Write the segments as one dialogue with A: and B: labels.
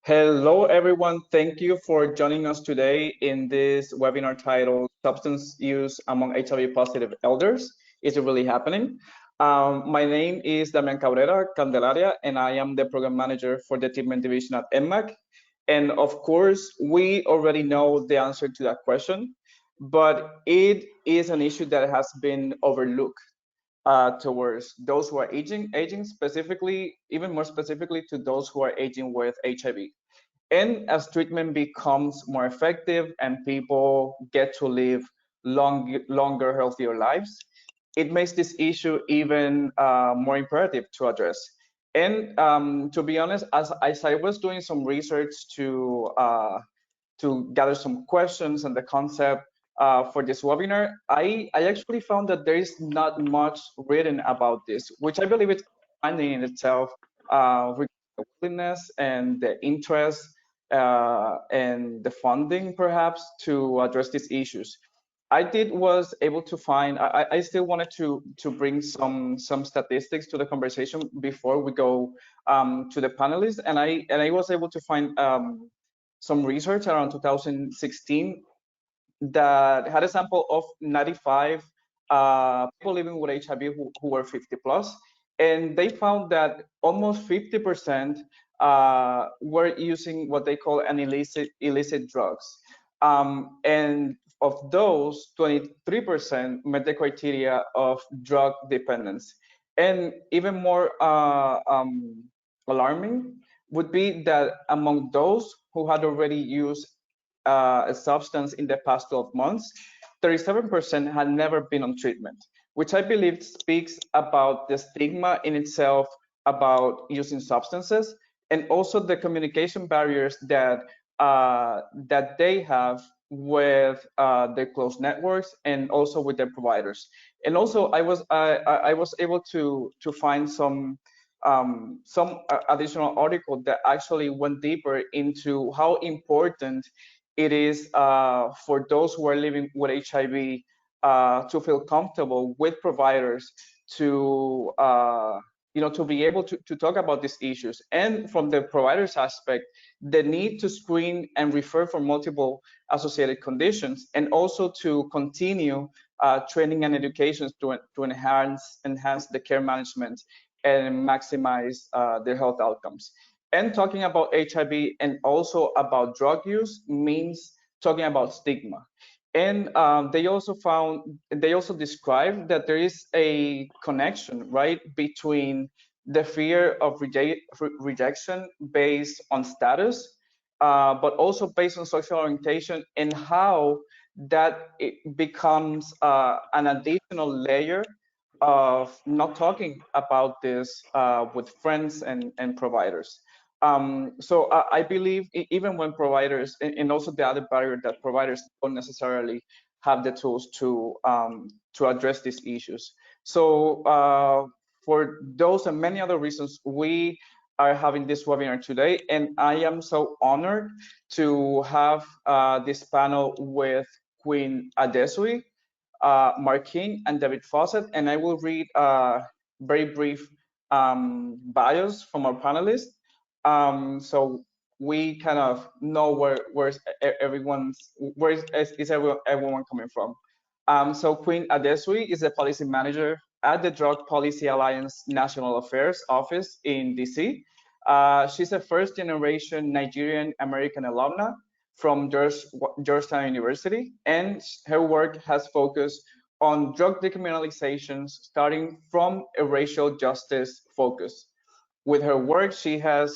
A: Hello, everyone. Thank you for joining us today in this webinar titled Substance Use Among HIV Positive Elders. Is it really happening? My name is Damian Cabrera Candelaria, and I am the program manager for the treatment division at EMMAC. And of course, we already know the answer to that question, but it is an issue that has been overlooked towards those who are aging specifically, even more specifically to those who are aging with HIV. And as treatment becomes more effective and people get to live longer, healthier lives, it makes this issue even more imperative to address. And to be honest, as I was doing some research to gather some questions and the concept for this webinar, I actually found that there is not much written about this, which I believe it's finding in itself regarding the willingness and the interest and the funding perhaps to address these issues. I did was able to find. I still wanted to bring some statistics to the conversation before we go to the panelists, and I was able to find some research around 2016 that had a sample of 95 people living with HIV who were 50 plus, and they found that almost 50% were using what they call an illicit drugs. And of those, 23% met the criteria of drug dependence. And even more alarming would be that among those who had already used a substance in the past 12 months, 37% had never been on treatment, which I believe speaks about the stigma in itself about using substances, and also the communication barriers that they have with their close networks and also with their providers. And also, I was able to find some additional article that actually went deeper into how important it is for those who are living with HIV to feel comfortable with providers to to be able to talk about these issues. And from the provider's aspect, the need to screen and refer for multiple associated conditions, and also to continue training and education to enhance the care management and maximize their health outcomes. And talking about HIV and also about drug use means talking about stigma. And they also described that there is a connection, right, between the fear of rejection based on status, but also based on sexual orientation, and how that it becomes an additional layer of not talking about this with friends and providers. So I believe even when providers, and also the other barrier that providers don't necessarily have the tools to address these issues. So for those and many other reasons, we are having this webinar today, and I am so honored to have this panel with Queen Adesui, Mark King, and David Fawcett, and I will read very brief bios from our panelists, so we kind of know where's everyone coming from. So Queen Adesui is a policy manager at the Drug Policy Alliance National Affairs Office in DC. She's a first-generation Nigerian American alumna from Georgetown University, and her work has focused on drug decriminalizations, starting from a racial justice focus. With her work, she has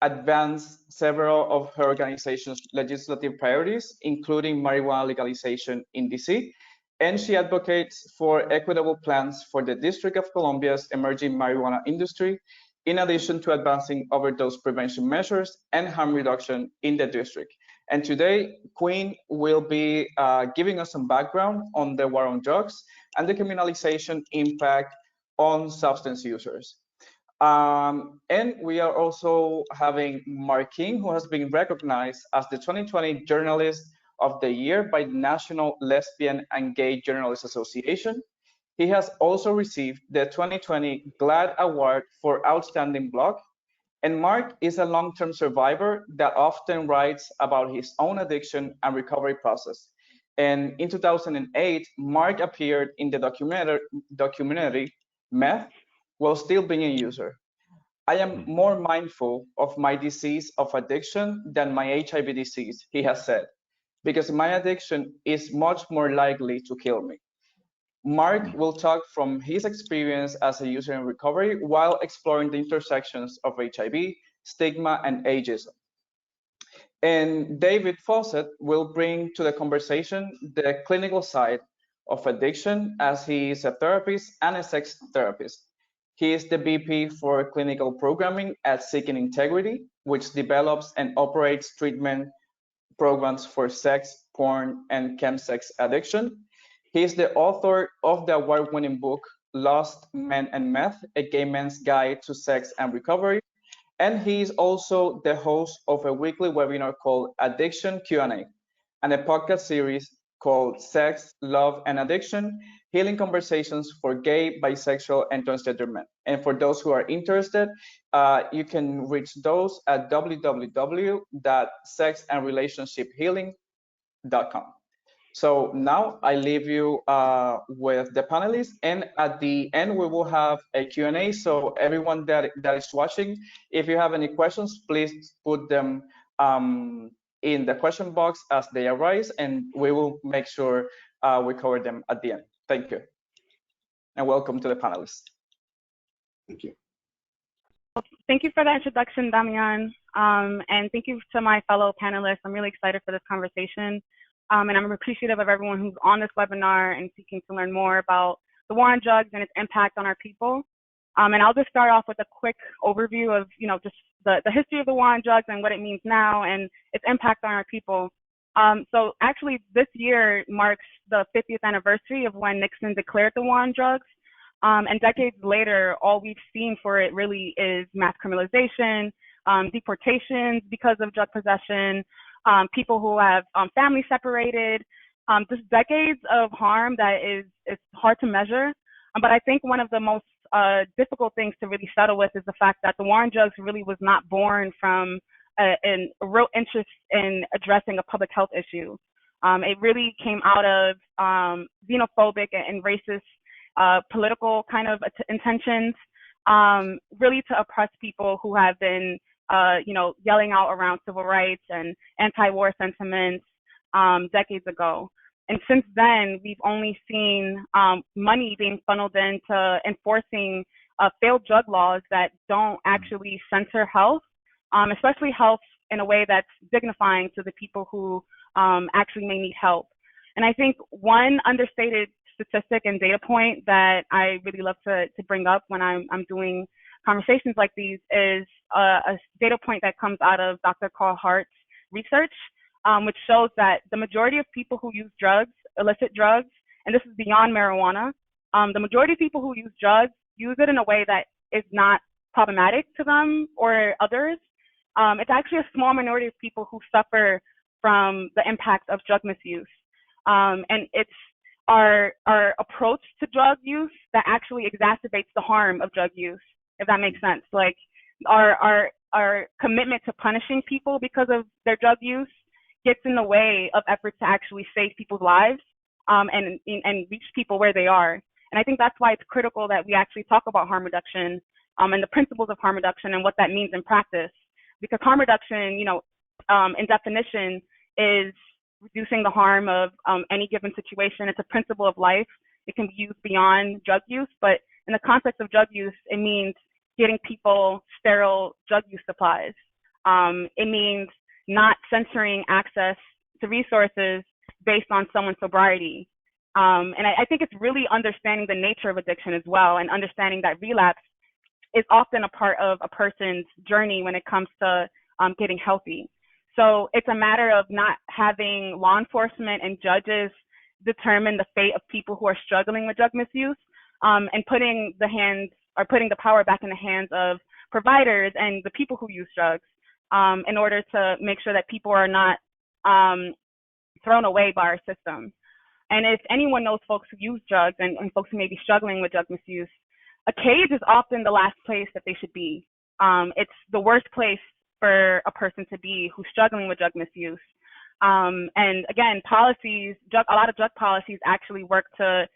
A: advanced several of her organization's legislative priorities, including marijuana legalization in DC, and she advocates for equitable plans for the District of Columbia's emerging marijuana industry, in addition to advancing overdose prevention measures and harm reduction in the district. And today, Queen will be giving us some background on the war on drugs and the criminalization impact on substance users. And we are also having Mark King, who has been recognized as the 2020 Journalist of the Year by the National Lesbian and Gay Journalists Association. He has also received the 2020 GLAAD Award for Outstanding Blog, And Mark is a long-term survivor that often writes about his own addiction and recovery process. And in 2008, Mark appeared in the documentary Meth while still being a user. I am more mindful of my disease of addiction than my HIV disease, he has said, because my addiction is much more likely to kill me. Mark will talk from his experience as a user in recovery while exploring the intersections of HIV, stigma, and ageism. And David Fawcett will bring to the conversation the clinical side of addiction, as he is a therapist and a sex therapist. He is the VP for clinical programming at Seeking Integrity, which develops and operates treatment programs for sex, porn, and chemsex addiction. He is the author of the award-winning book Lost Men and Meth: A Gay Man's Guide to Sex and Recovery, and he is also the host of a weekly webinar called Addiction Q&A and a podcast series called Sex, Love, and Addiction: Healing Conversations for Gay, Bisexual, and Transgender Men. And for those who are interested, you can reach those at www.sexandrelationshiphealing.com. So now I leave you with the panelists, and at the end we will have a Q&A. So everyone that is watching, if you have any questions, please put them in the question box as they arise, and we will make sure we cover them at the end. Thank you, and welcome to the panelists.
B: Thank you.
C: Thank you for that introduction, Damian, and thank you to my fellow panelists. I'm really excited for this conversation. And I'm appreciative of everyone who's on this webinar and seeking to learn more about the war on drugs and its impact on our people. And I'll just start off with a quick overview of, just the history of the war on drugs and what it means now and its impact on our people. So actually this year marks the 50th anniversary of when Nixon declared the war on drugs. And decades later, all we've seen for it really is mass criminalization, deportations because of drug possession, people who have families separated, just decades of harm that is hard to measure. But I think one of the most difficult things to really settle with is the fact that the war on drugs really was not born from a real interest in addressing a public health issue. It really came out of xenophobic and racist political kind of intentions, really to oppress people who have been yelling out around civil rights and anti-war sentiments decades ago. And since then, we've only seen money being funneled into enforcing failed drug laws that don't actually center health, especially health in a way that's dignifying to the people who actually may need help. And I think one understated statistic and data point that I really love to bring up when I'm doing conversations like these is a data point that comes out of Dr. Carl Hart's research, which shows that the majority of people who use drugs, illicit drugs, and this is beyond marijuana, the majority of people who use drugs use it in a way that is not problematic to them or others. It's actually a small minority of people who suffer from the impact of drug misuse. And it's our approach to drug use that actually exacerbates the harm of drug use, if that makes sense. Like our commitment to punishing people because of their drug use gets in the way of efforts to actually save people's lives and reach people where they are. And I think that's why it's critical that we actually talk about harm reduction and the principles of harm reduction and what that means in practice. Because harm reduction, in definition, is reducing the harm of any given situation. It's a principle of life. It can be used beyond drug use, but in the context of drug use, it means getting people sterile drug use supplies. It means not censoring access to resources based on someone's sobriety. And I think it's really understanding the nature of addiction as well, and understanding that relapse is often a part of a person's journey when it comes to getting healthy. So it's a matter of not having law enforcement and judges determine the fate of people who are struggling with drug misuse, and putting the power back in the hands of providers and the people who use drugs, in order to make sure that people are not thrown away by our system. And if anyone knows folks who use drugs and folks who may be struggling with drug misuse, a cage is often the last place that they should be. It's the worst place for a person to be who's struggling with drug misuse. And again, a lot of drug policies actually work to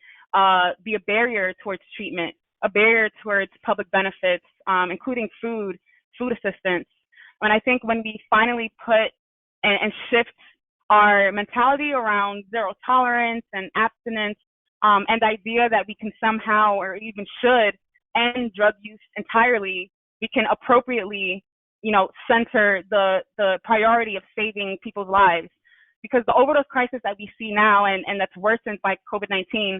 C: be a barrier towards treatment, a barrier towards public benefits, including food assistance. And I think when we finally put and shift our mentality around zero tolerance and abstinence, and the idea that we can somehow or even should end drug use entirely, we can appropriately, center the priority of saving people's lives. Because the overdose crisis that we see now and that's worsened by COVID-19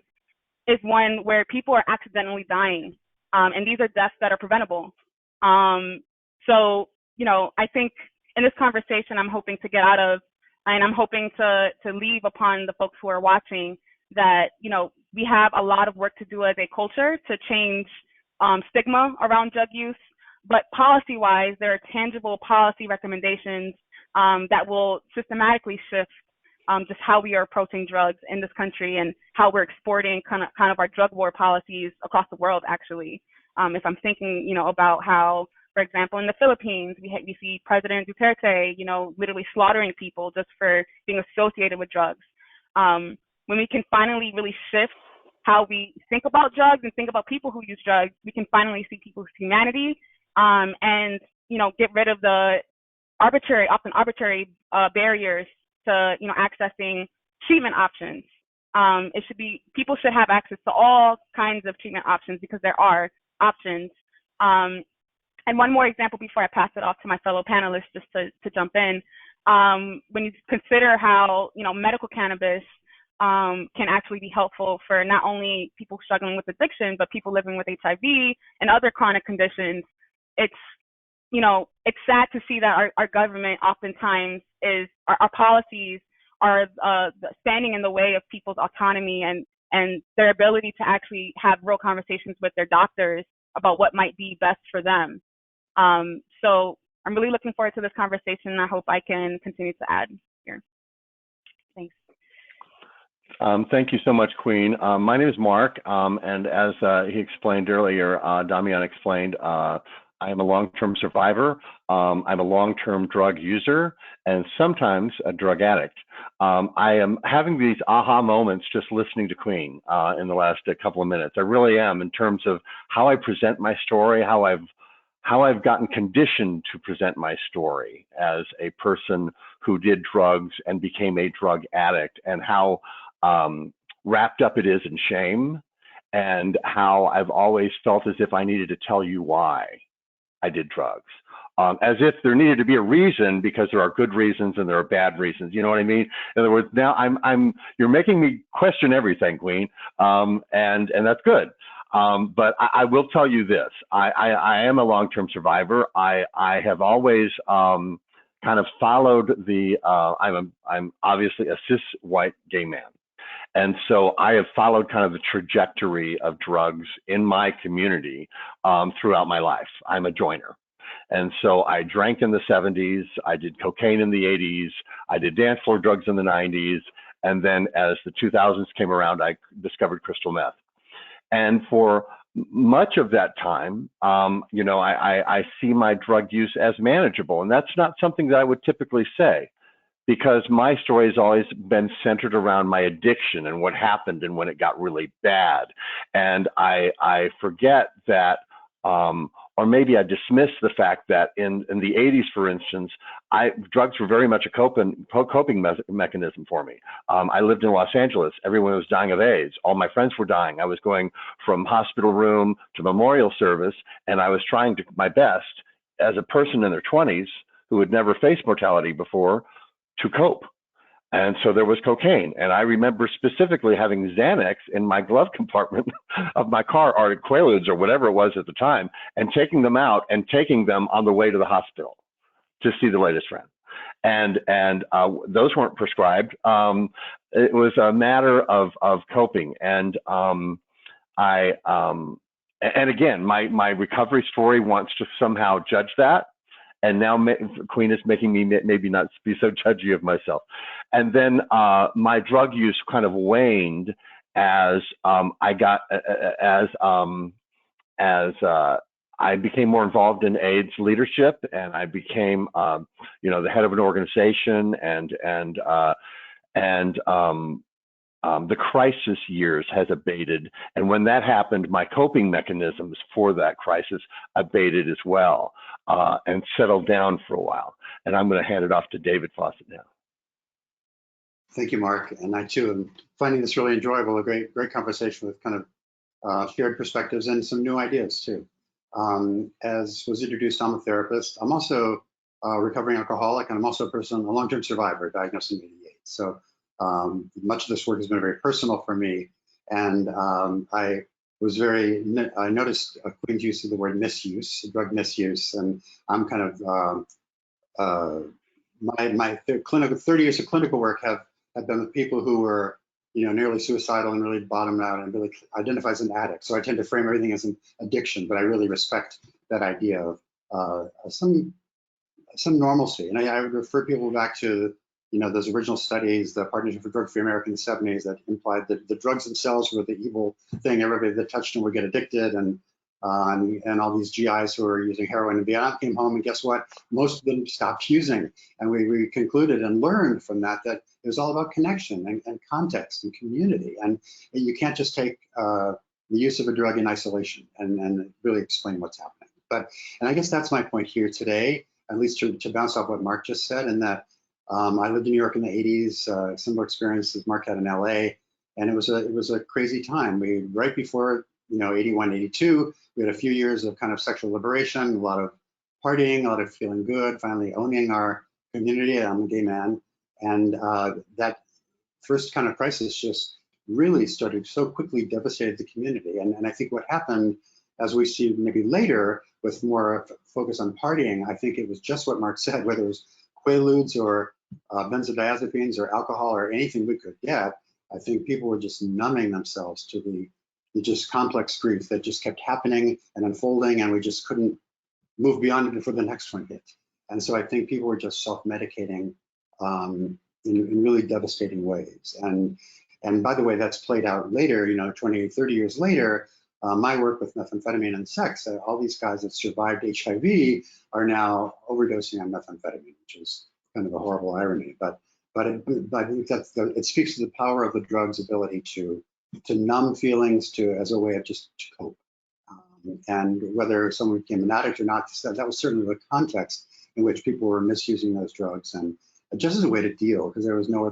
C: is one where people are accidentally dying. And these are deaths that are preventable. So, I think in this conversation, I'm hoping to get out of, and I'm hoping to leave upon the folks who are watching that, we have a lot of work to do as a culture to change stigma around drug use. But policy-wise, there are tangible policy recommendations that will systematically shift just how we are approaching drugs in this country and how we're exporting kind of our drug war policies across the world, actually. If I'm thinking, about how, for example, in the Philippines, we see President Duterte, literally slaughtering people just for being associated with drugs. When we can finally really shift how we think about drugs and think about people who use drugs, we can finally see people's humanity and, get rid of the often arbitrary barriers to, accessing treatment options. People should have access to all kinds of treatment options because there are options. And one more example before I pass it off to my fellow panelists, just to jump in. When you consider how, medical cannabis can actually be helpful for not only people struggling with addiction, but people living with HIV and other chronic conditions, it's sad to see that our government oftentimes our policies are standing in the way of people's autonomy and their ability to actually have real conversations with their doctors about what might be best for them. So I'm really looking forward to this conversation, and I hope I can continue to add here. Thanks.
B: Thank you so much, Queen. My name is Mark, and as he explained earlier, Damian explained, I am a long-term survivor. I'm a long-term drug user and sometimes a drug addict. I am having these aha moments just listening to Queen in the last couple of minutes. I really am, in terms of how I present my story, how I've gotten conditioned to present my story as a person who did drugs and became a drug addict, and how wrapped up it is in shame, and how I've always felt as if I needed to tell you why I did drugs, as if there needed to be a reason, because there are good reasons and there are bad reasons. You know what I mean? In other words, now you're making me question everything, Queen, and that's good. But I will tell you this: I am a long-term survivor. I have always kind of followed the. I'm obviously a cis white gay man. And so I have followed kind of the trajectory of drugs in my community throughout my life. I'm a joiner. And so I drank in the 70s, I did cocaine in the 80s, I did dance floor drugs in the 90s, and then as the 2000s came around, I discovered crystal meth. And for much of that time, I see my drug use as manageable. And that's not something that I would typically say, because my story has always been centered around my addiction and what happened and when it got really bad. And I forget that, or maybe I dismiss the fact that in the 80s, for instance, drugs were very much a coping mechanism for me. I lived in Los Angeles. Everyone was dying of AIDS. All my friends were dying. I was going from hospital room to memorial service, and I was trying my best as a person in their 20s who had never faced mortality before to cope. And so there was cocaine. And I remember specifically having Xanax in my glove compartment of my car, or Quaaludes or whatever it was at the time, and taking them out and taking them on the way to the hospital to see the latest friend. And those weren't prescribed. It was a matter of coping. And again, my recovery story wants to somehow judge that. And now Queen is making me maybe not be so judgy of myself. And then my drug use kind of waned as I I became more involved in AIDS leadership, and I became, the head of an organization, and the crisis years has abated. And when that happened, my coping mechanisms for that crisis abated as well, and settled down for a while. And I'm going to hand it off to David Fawcett now.
D: Thank you, Mark. And I too am finding this really enjoyable, a great conversation with kind of shared perspectives and some new ideas too. As was introduced, I'm a therapist. I'm also a recovering alcoholic, and I'm also a long-term survivor diagnosed in '88. So much of this work has been very personal for me. And I noticed Queen's use of the word misuse, drug misuse, and I'm kind of, my clinical 30 years of clinical work have been with people who were, nearly suicidal and really bottomed out and really identify as an addict. So I tend to frame everything as an addiction, but I really respect that idea of some normalcy. And I would refer people back to, those original studies, the Partnership for Drug-Free America in the 70s, that implied that the drugs themselves were the evil thing. Everybody that touched them would get addicted, and all these GIs who were using heroin in Vietnam came home, and guess what? Most of them stopped using. And we concluded and learned from that it was all about connection and context and community. And you can't just take the use of a drug in isolation and really explain what's happening. And I guess that's my point here today, at least to bounce off what Mark just said, and that I lived in New York in the 80s, similar experience as Mark had in LA, and it was a crazy time. Right before 81, 82, we had a few years of kind of sexual liberation, a lot of partying, a lot of feeling good, finally owning our community. I'm a gay man, and that first kind of crisis just really started so quickly devastated the community. And I think what happened, as we see maybe later with more focus on partying, I think it was just what Mark said, whether it was Quaaludes or benzodiazepines or alcohol or anything we could get. I think people were just numbing themselves to the just complex grief that just kept happening and unfolding, and we just couldn't move beyond it before the next one hit. And so I think people were just self-medicating in really devastating ways. And by the way, that's played out later, 20, 30 years later. My work with methamphetamine and sex, all these guys that survived HIV are now overdosing on methamphetamine, which is kind of a horrible irony. But I think it speaks to the power of the drug's ability to numb feelings as a way of just to cope. And whether someone became an addict or not, that was certainly the context in which people were misusing those drugs, and just as a way to deal, because there was no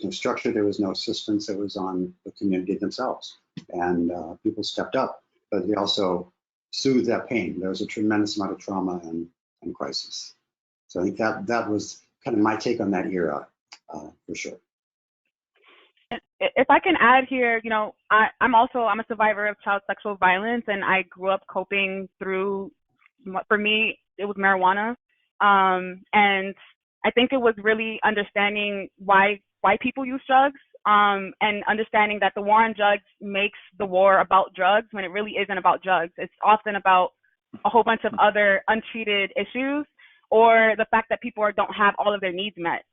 D: structure, there was no assistance, it was on the community themselves. And people stepped up, but they also soothed that pain. There was a tremendous amount of trauma and crisis. So I think that was kind of my take on that era, for sure.
C: If I can add here, I'm a survivor of child sexual violence, and I grew up coping through, for me, it was marijuana. And I think it was really understanding why people use drugs, and understanding that the war on drugs makes the war about drugs when it really isn't about drugs. It's often about a whole bunch of other untreated issues, or the fact that people don't have all of their needs met.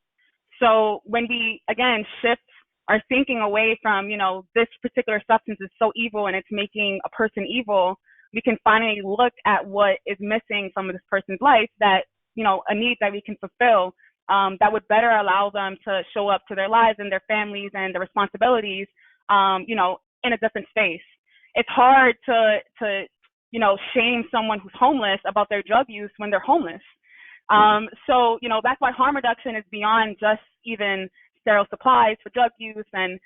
C: So when we, again, shift our thinking away from, this particular substance is so evil and it's making a person evil, we can finally look at what is missing from this person's life, that, a need that we can fulfill, that would better allow them to show up to their lives and their families and their responsibilities, in a different space. It's hard to shame someone who's homeless about their drug use when they're homeless. So, that's why harm reduction is beyond just even sterile supplies for drug use, and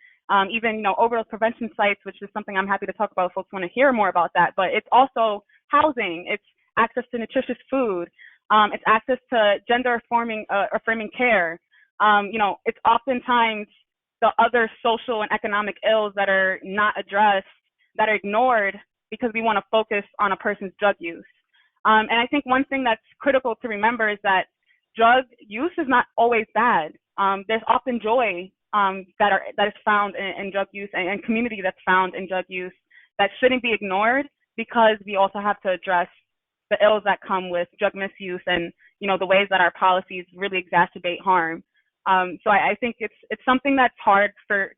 C: even, overdose prevention sites, which is something I'm happy to talk about if folks want to hear more about that. But it's also housing, it's access to nutritious food, it's access to gender affirming care. It's oftentimes the other social and economic ills that are not addressed, that are ignored because we want to focus on a person's drug use. And I think one thing that's critical to remember is that drug use is not always bad. There's often joy that is found in drug use, and community that's found in drug use that shouldn't be ignored, because we also have to address the ills that come with drug misuse and the ways that our policies really exacerbate harm. So I think it's something that's hard for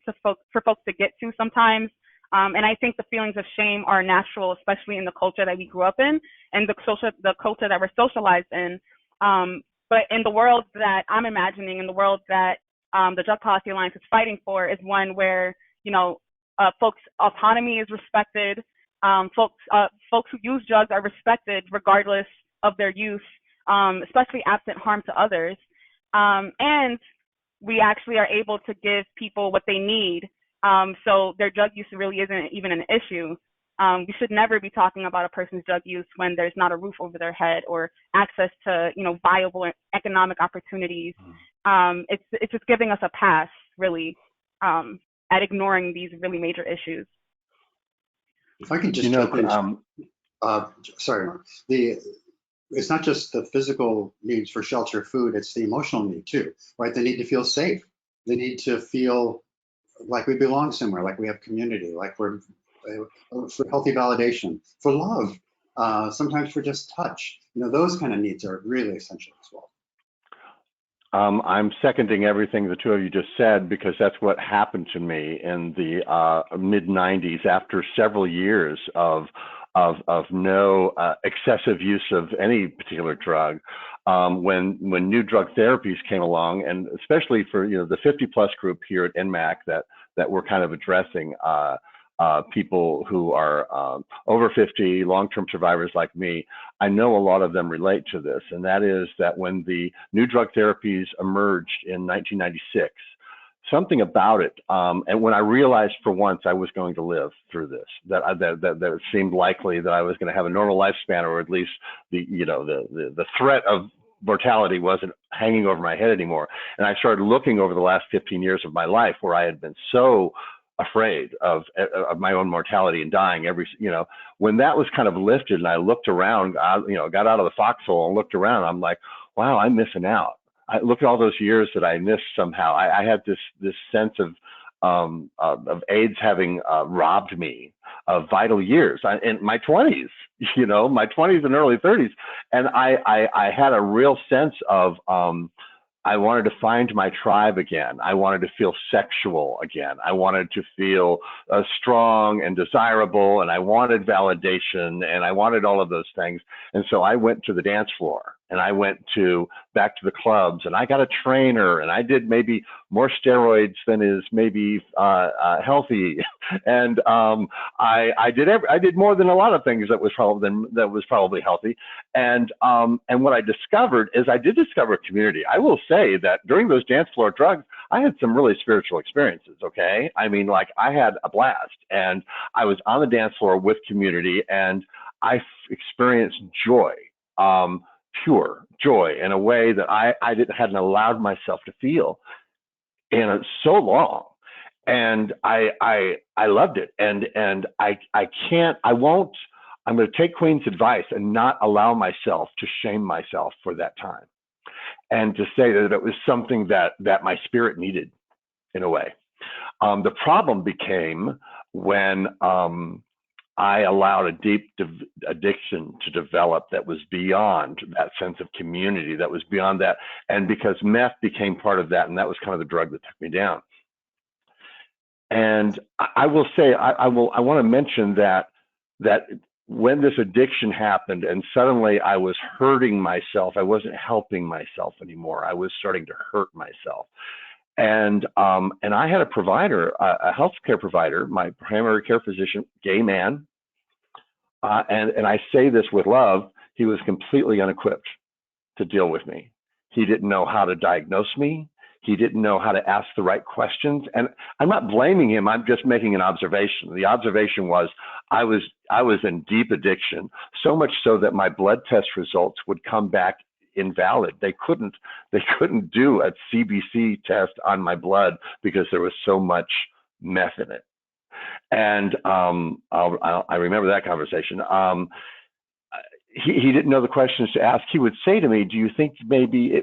C: folks to get to sometimes, And I think the feelings of shame are natural, especially in the culture that we grew up in and the culture that we're socialized in. But in the world that I'm imagining, in the world that the Drug Policy Alliance is fighting for, is one where, you know, folks' autonomy is respected. Folks who use drugs are respected regardless of their use, especially absent harm to others. And we actually are able to give people what they need. So their drug use really isn't even an issue. We should never be talking about a person's drug use when there's not a roof over their head or access to, you know, viable economic opportunities. It's just giving us a pass, really, at ignoring these really major issues.
D: If I can just jump in. Sorry, Mark. It's not just the physical needs for shelter, food, it's the emotional need too, right? They need to feel safe. They need to feel like we belong somewhere, like we have community, like we're for healthy validation, for love, sometimes for just touch. You know, those kind of needs are really essential as well.
B: I'm seconding everything the two of you just said, because that's what happened to me in the mid-90s after several years of no excessive use of any particular drug. When new drug therapies came along, and especially for, you know, the 50+ group here at NMAC that we're kind of addressing, people who are over 50, long-term survivors like me, I know a lot of them relate to this, and that is that when the new drug therapies emerged in 1996, something about it, and when I realized for once I was going to live through this, that it seemed likely that I was going to have a normal lifespan, or at least the threat of mortality wasn't hanging over my head anymore. And I started looking over the last 15 years of my life where I had been so afraid of my own mortality and dying when that was kind of lifted, and I looked around, got out of the foxhole and looked around, I'm like, wow, I'm missing out. I look at all those years that I missed somehow. I had this sense of AIDS having robbed me of vital years in my 20s, my 20s and early 30s. And I had a real sense of, I wanted to find my tribe again. I wanted to feel sexual again. I wanted to feel strong and desirable, and I wanted validation, and I wanted all of those things. And so I went to the dance floor, and I went back to the clubs, and I got a trainer, and I did maybe more steroids than is maybe healthy. And I did more than a lot of things that was probably healthy. And what I discovered is I did discover a community. I will say that during those dance floor drugs, I had some really spiritual experiences. Okay, I mean, like, I had a blast, and I was on the dance floor with community, and I experienced joy. Pure joy in a way that I hadn't allowed myself to feel in so long, and I loved it, and I'm going to take Queen's advice and not allow myself to shame myself for that time, and to say that it was something that my spirit needed in a way. The problem became when I allowed a deep addiction to develop that was beyond that sense of community, that was beyond that. And because meth became part of that, and that was kind of the drug that took me down. And I will say, I want to mention that when this addiction happened and suddenly I was hurting myself, I wasn't helping myself anymore. I was starting to hurt myself. And I had a provider, a healthcare provider, my primary care physician, gay man, and I say this with love. He was completely unequipped to deal with me. He didn't know how to diagnose me. He didn't know how to ask the right questions. And I'm not blaming him. I'm just making an observation. The observation was I was in deep addiction, so much so that my blood test results would come back invalid. They couldn't do a CBC test on my blood because there was so much meth in it. And I remember that conversation. He didn't know the questions to ask. He would say to me, "Do you think maybe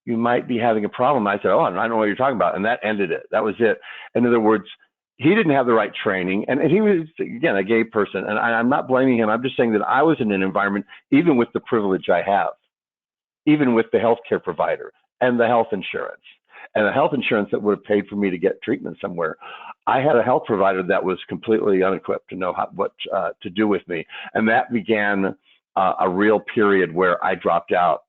B: you might be having a problem?" I said, "Oh, I don't know what you're talking about," and that ended it. That was it. In other words, he didn't have the right training, and he was, again, a gay person. And I'm not blaming him. I'm just saying that I was in an environment, even with the privilege I have, even with the healthcare provider and the health insurance, and a health insurance that would have paid for me to get treatment somewhere. I had a health provider that was completely unequipped to know what to do with me. And that began a real period where I dropped out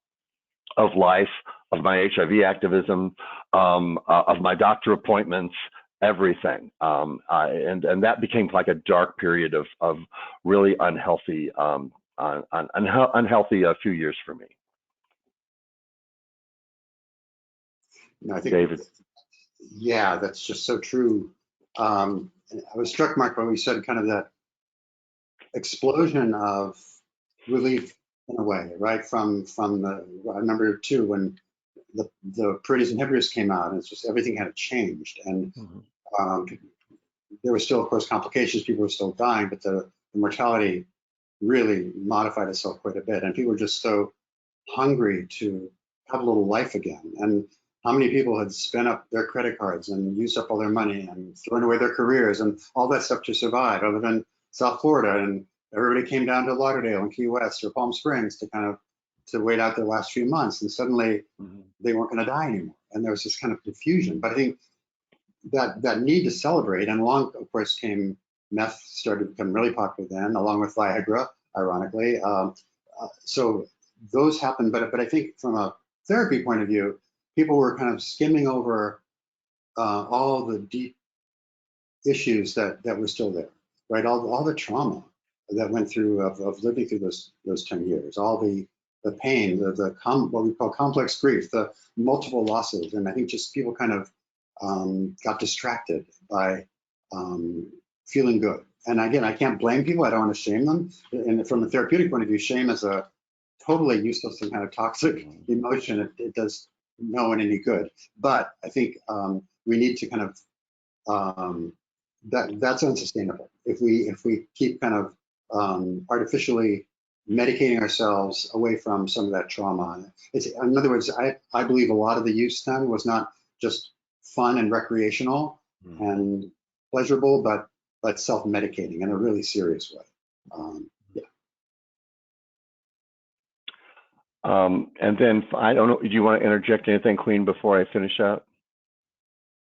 B: of life, of my HIV activism, of my doctor appointments, everything. And that became like a dark period of really unhealthy, unhealthy few years for me.
D: No, I think,
B: David.
D: Yeah, that's just so true. I was struck, Mark, when we said kind of that explosion of relief in a way, right? From the, I remember too, when the protease inhibitors came out, and it's just everything had changed. And there were still, of course, complications. People were still dying, but the mortality really modified itself quite a bit. And people were just so hungry to have a little life again. And how many people had spent up their credit cards and used up all their money and thrown away their careers and all that stuff to survive, other than South Florida, and everybody came down to Lauderdale and Key West or Palm Springs to kind of to wait out their last few months, and suddenly they weren't going to die anymore. And there was this kind of confusion. But I think that need to celebrate, and along, of course, came meth, started to become really popular then, along with Viagra, ironically. So those happened, but I think from a therapy point of view, people were kind of skimming over all the deep issues that were still there, right? All the trauma that went through of living through those 10 years, all the pain, what we call complex grief, the multiple losses. And I think just people kind of got distracted by feeling good. And again, I can't blame people. I don't want to shame them. And from a therapeutic point of view, shame is a totally useless and kind of toxic emotion. It does no one any good. But I think we need to kind of, that's unsustainable. If we keep kind of artificially medicating ourselves away from some of that trauma. In other words, I believe a lot of the use then was not just fun and recreational and pleasurable, but self-medicating in a really serious way.
B: And then I don't know, do you want to interject anything, Queen, before I finish up?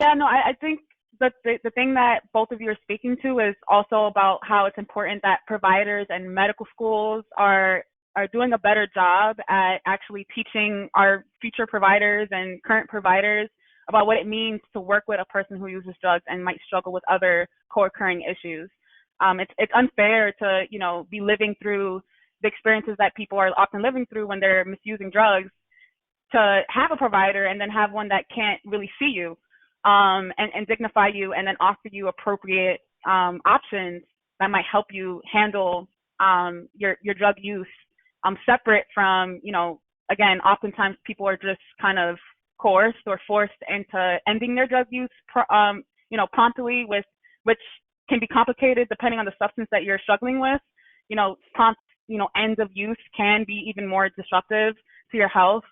C: Yeah, no, I think that the thing that both of you are speaking to is also about how it's important that providers and medical schools are doing a better job at actually teaching our future providers and current providers about what it means to work with a person who uses drugs and might struggle with other co-occurring issues. It's unfair to, be living through the experiences that people are often living through when they're misusing drugs, to have a provider and then have one that can't really see you and dignify you and then offer you appropriate options that might help you handle your drug use, separate from, again, oftentimes people are just kind of coerced or forced into ending their drug use, promptly, which can be complicated depending on the substance that you're struggling with. Prompt, ends of use can be even more disruptive to your health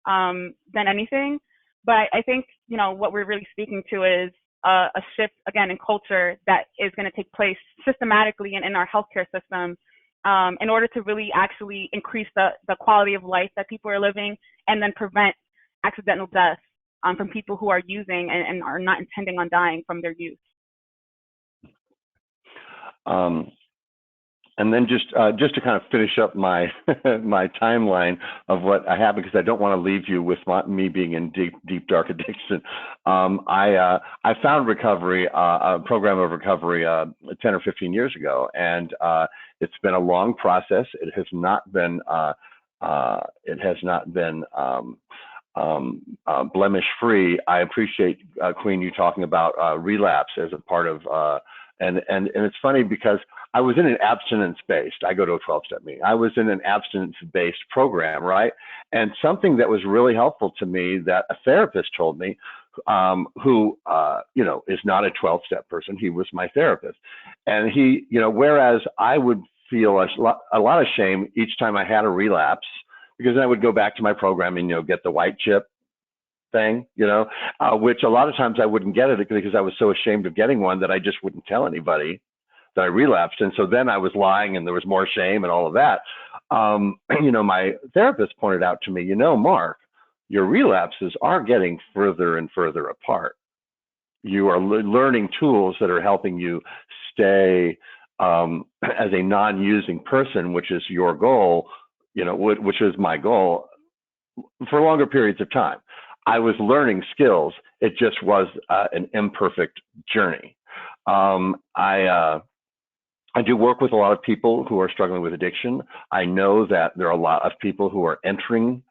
C: than anything. But I think, what we're really speaking to is a shift, again, in culture that is going to take place systematically in our healthcare system in order to really actually increase the quality of life that people are living, and then prevent accidental deaths from people who are using and are not intending on dying from their use.
B: And then just to kind of finish up my my timeline of what I have, because I don't want to leave you with me being in deep dark addiction. I found recovery, a program of recovery 10 or 15 years ago, and it's been a long process. It has not been blemish free. I appreciate Queen, you talking about relapse as a part of and it's funny because I was in an abstinence-based, I go to a 12-step meeting. I was in an abstinence-based program, right? And something that was really helpful to me that a therapist told me, who, is not a 12-step person, he was my therapist. And he, whereas I would feel a lot of shame each time I had a relapse, because then I would go back to my program and, get the white chip thing, which a lot of times I wouldn't get it because I was so ashamed of getting one that I just wouldn't tell anybody that I relapsed. And so then I was lying and there was more shame and all of that. My therapist pointed out to me, Mark, your relapses are getting further and further apart. You are learning tools that are helping you stay as a non-using person, which is your goal, which is my goal, for longer periods of time. I was learning skills. It just was an imperfect journey. I do work with a lot of people who are struggling with addiction. I know that there are a lot of people who are entering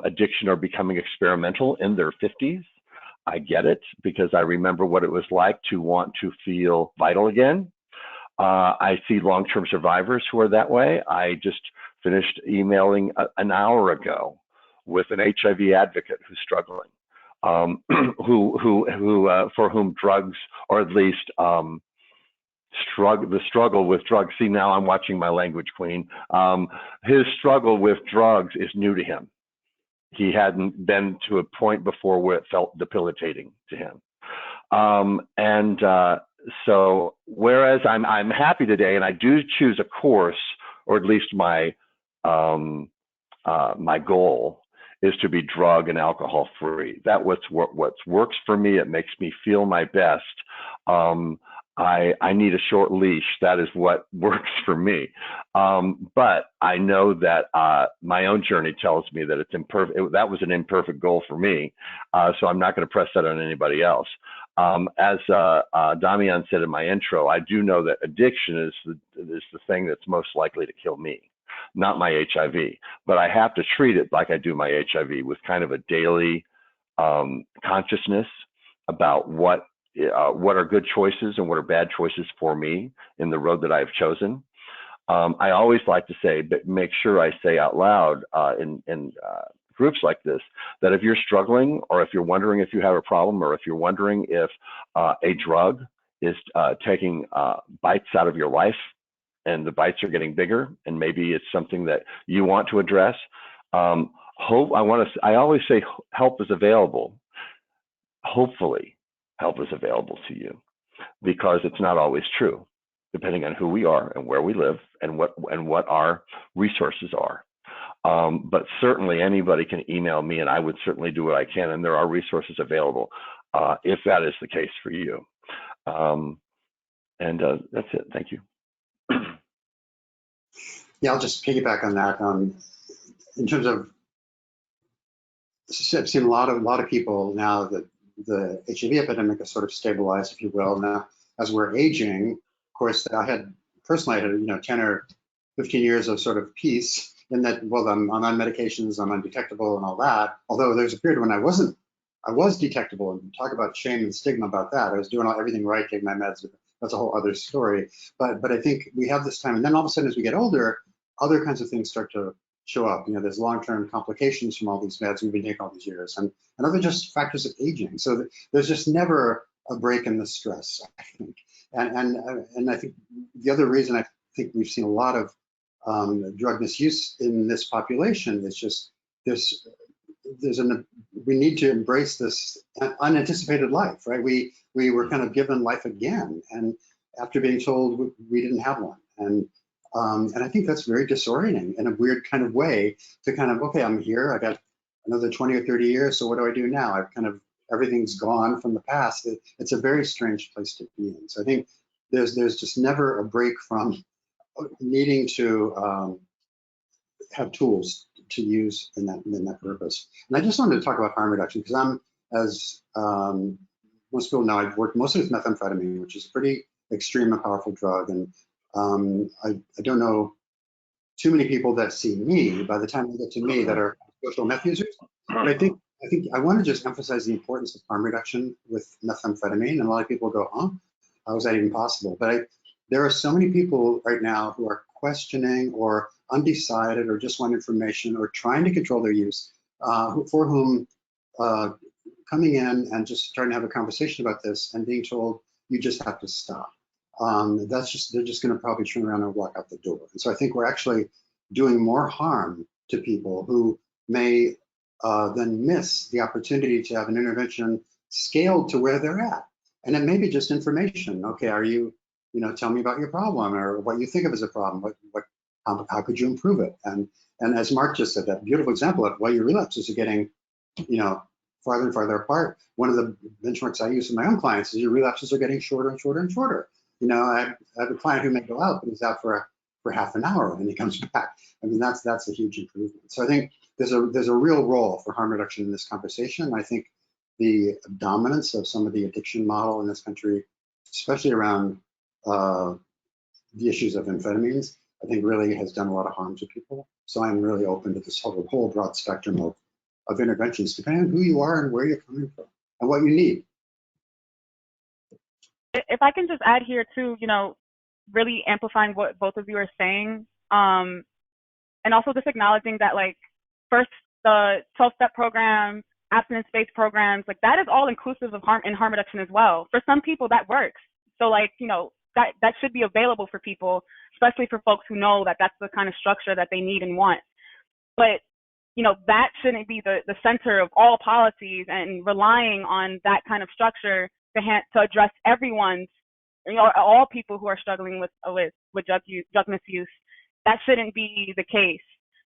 B: addiction or becoming experimental in their 50s. I get it, because I remember what it was like to want to feel vital again. I see long-term survivors who are that way. I just finished emailing an hour ago with an HIV advocate who's struggling, for whom drugs, or at least the struggle with drugs. See, now I'm watching my language, Queen. His struggle with drugs is new to him. He hadn't been to a point before where it felt debilitating to him. So whereas I'm happy today, and I do choose a course, or at least my my goal is to be drug and alcohol free. That what works for me. It makes me feel my best. I need a short leash. That is what works for me. But I know that my own journey tells me that it's imperfect. That was an imperfect goal for me. So I'm not going to press that on anybody else. As Damian said in my intro, I do know that addiction is the thing that's most likely to kill me, not my HIV. But I have to treat it like I do my HIV, with kind of a daily consciousness about what are good choices and what are bad choices for me in the road that I've chosen. I always like to say, but make sure I say out loud in groups like this, that if you're struggling, or if you're wondering if you have a problem, or if you're wondering if a drug is taking bites out of your life, and the bites are getting bigger, and maybe it's something that you want to address, I always say help is available. Hopefully, help is available to you, because it's not always true, depending on who we are and where we live and what our resources are. But certainly anybody can email me, and I would certainly do what I can, and there are resources available if that is the case for you. That's it. Thank you.
D: Yeah, I'll just piggyback on that. In terms of, I've seen a lot of people now that the HIV epidemic has sort of stabilized, if you will. Now, as we're aging, of course, I had 10 or 15 years of sort of peace in that, well, I'm on medications, I'm undetectable and all that. Although there's a period when I was detectable, and talk about shame and stigma about that. I was doing everything right, taking my meds. That's a whole other story. But I think we have this time, and then all of a sudden, as we get older, other kinds of things start to show up. There's long-term complications from all these meds we've been taking all these years, and other just factors of aging. So there's just never a break in the stress, I think. And I think the other reason I think we've seen a lot of drug misuse in this population is just we need to embrace this unanticipated life, right? We were kind of given life again, and after being told we didn't have one, and I think that's very disorienting in a weird kind of way, to kind of, okay, I'm here, I got another 20 or 30 years, so what do I do now? Everything's gone from the past. It's a very strange place to be in. So I think there's just never a break from needing to have tools to use in that purpose. And I just wanted to talk about harm reduction, because I'm, as most people know, I've worked mostly with methamphetamine, which is a pretty extreme and powerful drug. And I don't know too many people that see me by the time they get to me that are social meth users. But I think I want to just emphasize the importance of harm reduction with methamphetamine. And a lot of people go, huh, how is that even possible? But there are so many people right now who are questioning or undecided or just want information or trying to control their use, for whom coming in and just starting to have a conversation about this and being told you just have to stop. They're just going to probably turn around and walk out the door. And so I think we're actually doing more harm to people who may then miss the opportunity to have an intervention scaled to where they're at. And it may be just information. Okay, tell me about your problem, or what you think of as a problem. How could you improve it? And as Mark just said, that beautiful example of, well, your relapses are getting farther and farther apart. One of the benchmarks I use with my own clients is your relapses are getting shorter and shorter and shorter. I have a client who may go out, but he's out for half an hour and he comes back. I mean, that's a huge improvement. So I think there's a real role for harm reduction in this conversation. I think the dominance of some of the addiction model in this country, especially around the issues of amphetamines, I think really has done a lot of harm to people. So I'm really open to this whole broad spectrum of interventions, depending on who you are and where you're coming from and what you need.
C: If I can just add here too, really amplifying what both of you are saying, and also just acknowledging that, like, first, the 12-step program, abstinence-based programs, like, that is all inclusive of harm reduction as well. For some people, that works. So, like, that should be available for people, especially for folks who know that that's the kind of structure that they need and want. But, that shouldn't be the center of all policies, and relying on that kind of structure to address everyone's, all people who are struggling with drug misuse. That shouldn't be the case.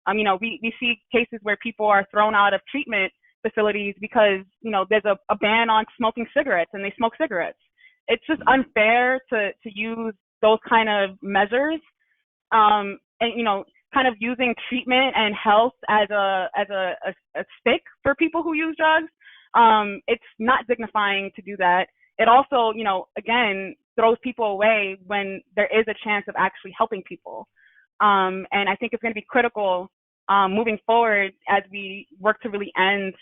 C: We see cases where people are thrown out of treatment facilities because, there's a ban on smoking cigarettes and they smoke cigarettes. It's just unfair to use those kind of measures, and, kind of using treatment and health as a stick for people who use drugs. It's not dignifying to do that. It also, again, throws people away when there is a chance of actually helping people. And I think it's going to be critical moving forward as we work to really end,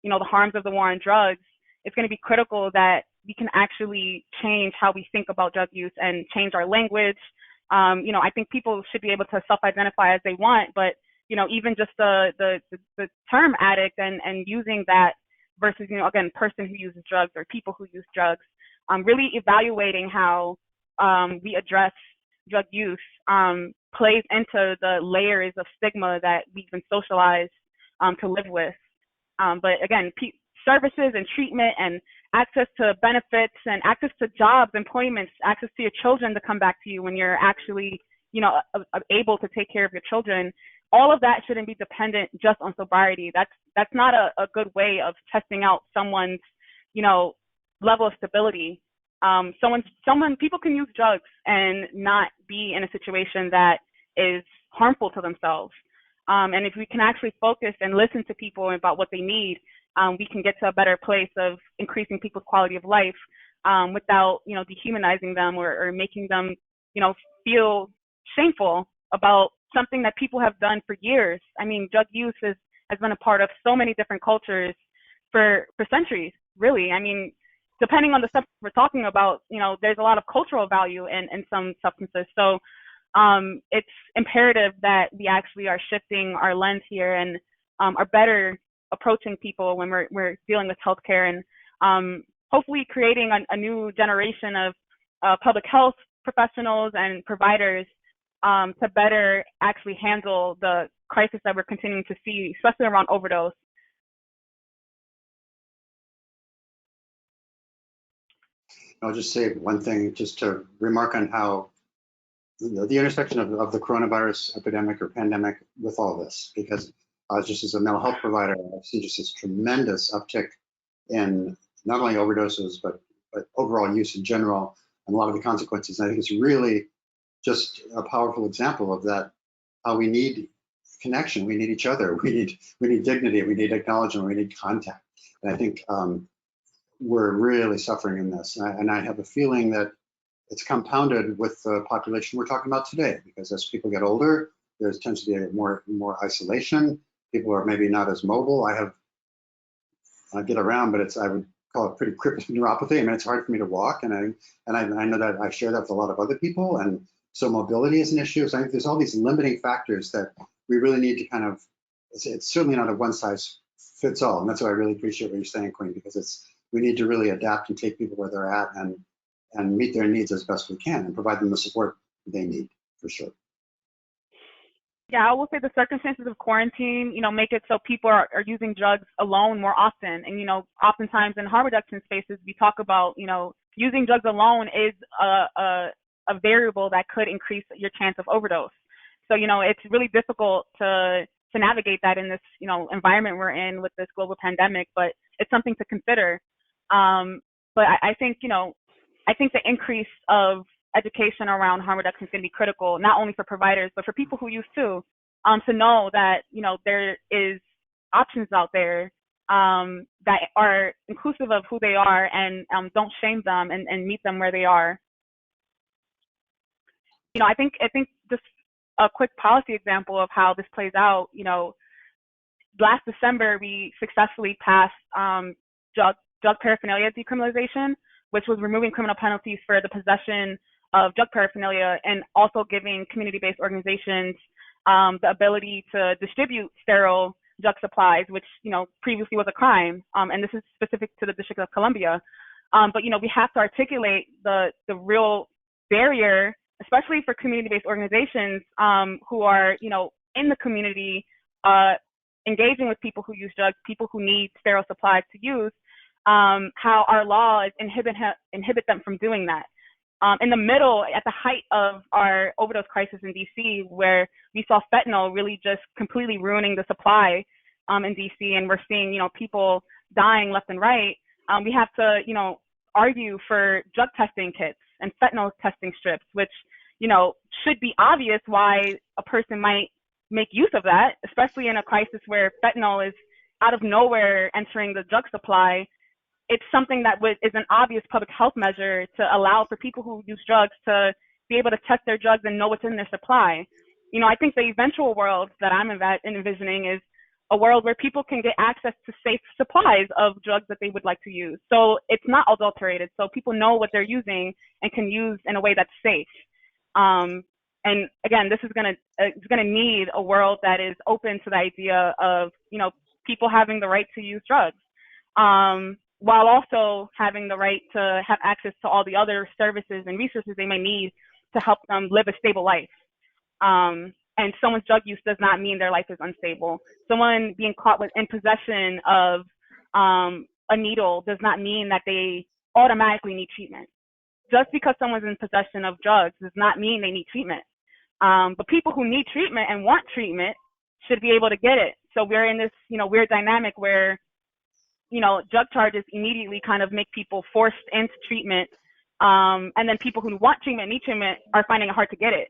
C: the harms of the war on drugs. It's going to be critical that we can actually change how we think about drug use and change our language. I think people should be able to self-identify as they want, but, even just the term addict and using that versus, again, person who uses drugs or people who use drugs, really evaluating how we address drug use plays into the layers of stigma that we've been socialized to live with. But again, services and treatment and access to benefits and access to jobs, employments, access to your children to come back to you when you're actually, able to take care of your children. All of that shouldn't be dependent just on sobriety. That's not a good way of testing out someone's, level of stability. People can use drugs and not be in a situation that is harmful to themselves. And if we can actually focus and listen to people about what they need, we can get to a better place of increasing people's quality of life without, dehumanizing them or making them, feel shameful about something that people have done for years. I mean, drug use has been a part of so many different cultures for centuries, really. I mean, depending on the stuff we're talking about, there's a lot of cultural value in some substances. So it's imperative that we actually are shifting our lens here and are better approaching people when we're dealing with healthcare, and hopefully creating a new generation of public health professionals and providers to better actually handle the crisis that we're continuing to see, especially around overdose.
D: I'll just say one thing, just to remark on how the intersection of the coronavirus epidemic or pandemic with all this, because just as a mental health provider, I've seen just this tremendous uptick in not only overdoses, but overall use in general, and a lot of the consequences. And I think it's really just a powerful example of that, how we need connection, we need each other, we need dignity, we need acknowledgement, we need contact. And I think we're really suffering in this. And I have a feeling that it's compounded with the population we're talking about today, because as people get older, there tends to be more isolation. People are maybe not as mobile. I get around, but I would call it pretty crippling neuropathy. I mean, it's hard for me to walk, and I know that I share that with a lot of other people, and so mobility is an issue. So I think there's all these limiting factors that we really need to kind of, it's certainly not a one size fits all. And that's why I really appreciate what you're saying, Queen, because we need to really adapt and take people where they're at and meet their needs as best we can and provide them the support they need, for sure.
C: Yeah, I will say the circumstances of quarantine, make it so people are using drugs alone more often. And, oftentimes in harm reduction spaces, we talk about, using drugs alone is a variable that could increase your chance of overdose. So, it's really difficult to navigate that in this, environment we're in with this global pandemic, but it's something to consider. But I think, I think the increase of education around harm reduction is going to be critical, not only for providers, but for people who use too, to know that, there is options out there that are inclusive of who they are, and don't shame them, and meet them where they are. I think just a quick policy example of how this plays out, last December, we successfully passed drug paraphernalia decriminalization, which was removing criminal penalties for the possession of drug paraphernalia, and also giving community-based organizations the ability to distribute sterile drug supplies, which, previously was a crime. And this is specific to the District of Columbia. But, we have to articulate the real barrier, especially for community-based organizations who are, in the community, engaging with people who use drugs, people who need sterile supplies to use, how our laws inhibit them from doing that. In the middle, at the height of our overdose crisis in DC, where we saw fentanyl really just completely ruining the supply in DC, and we're seeing, people dying left and right, we have to, argue for drug testing kits and fentanyl testing strips, which, should be obvious why a person might make use of that, especially in a crisis where fentanyl is out of nowhere entering the drug supply. It's something that is an obvious public health measure to allow for people who use drugs to be able to test their drugs and know what's in their supply. I think the eventual world that I'm envisioning is a world where people can get access to safe supplies of drugs that they would like to use. So it's not adulterated, so people know what they're using and can use in a way that's safe. And again, this is it's gonna need a world that is open to the idea of, people having the right to use drugs, while also having the right to have access to all the other services and resources they may need to help them live a stable life. And someone's drug use does not mean their life is unstable. Someone being caught in possession of a needle does not mean that they automatically need treatment. Just because someone's in possession of drugs does not mean they need treatment. But people who need treatment and want treatment should be able to get it. So we're in this, weird dynamic where, drug charges immediately kind of make people forced into treatment. And then people who want treatment, need treatment, are finding it hard to get it.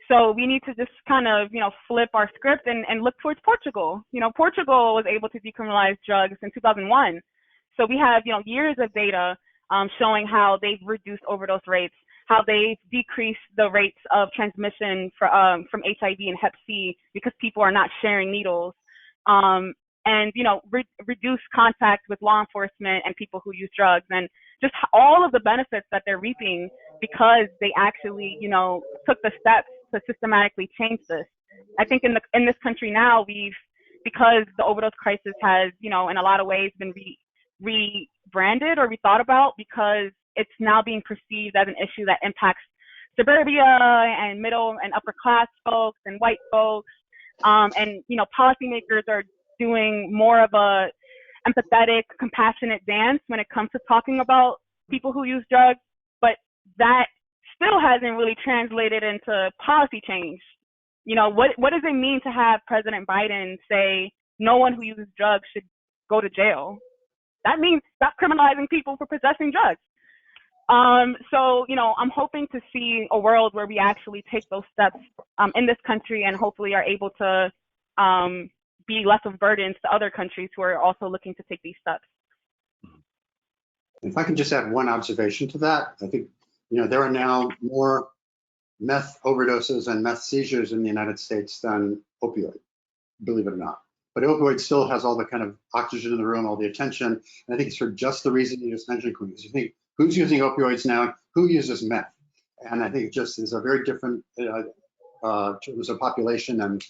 C: So we need to just kind of, flip our script and look towards Portugal. Portugal was able to decriminalize drugs in 2001. So we have, years of data showing how they've reduced overdose rates, how they've decreased the rates of transmission from HIV and Hep C because people are not sharing needles, and reduce contact with law enforcement and people who use drugs, and just all of the benefits that they're reaping because they actually took the steps to systematically change this. I think in this country now, because the overdose crisis has in a lot of ways been rebranded or rethought about, because it's now being perceived as an issue that impacts suburbia and middle and upper class folks and white folks. And, policymakers are doing more of a empathetic, compassionate dance when it comes to talking about people who use drugs, but that still hasn't really translated into policy change. What does it mean to have President Biden say no one who uses drugs should go to jail? That means stop criminalizing people for possessing drugs. So, I'm hoping to see a world where we actually take those steps in this country, and hopefully are able to be less of burdens to other countries who are also looking to take these steps.
D: If I can just add one observation to that, I think, there are now more meth overdoses and meth seizures in the United States than opioid, believe it or not. But opioid still has all the kind of oxygen in the room, all the attention. And I think it's for just the reason you just mentioned, Queen. You think, who's using opioids now? Who uses meth? And I think it just is a very different terms of population and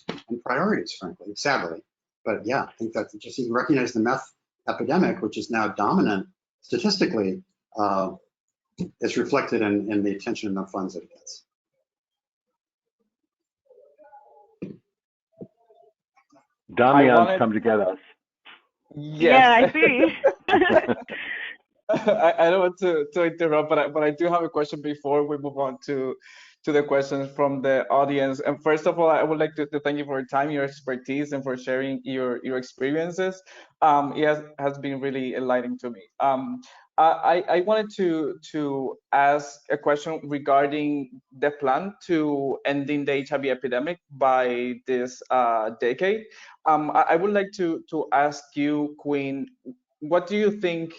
D: priorities, frankly, sadly. But yeah, I think that just even recognize the meth epidemic, which is now dominant statistically, is reflected in the attention and the funds that it gets.
B: Damian's come together.
A: Yes.
C: Yeah, I see.
A: I don't want to interrupt, but I do have a question before we move on to to the questions from the audience. And first of all, I would like to thank you for your time, your expertise, and for sharing your experiences. Has been really enlightening to me. I wanted to ask a question regarding the plan to ending the HIV epidemic by this decade. I would like to ask you, Queen, what do you think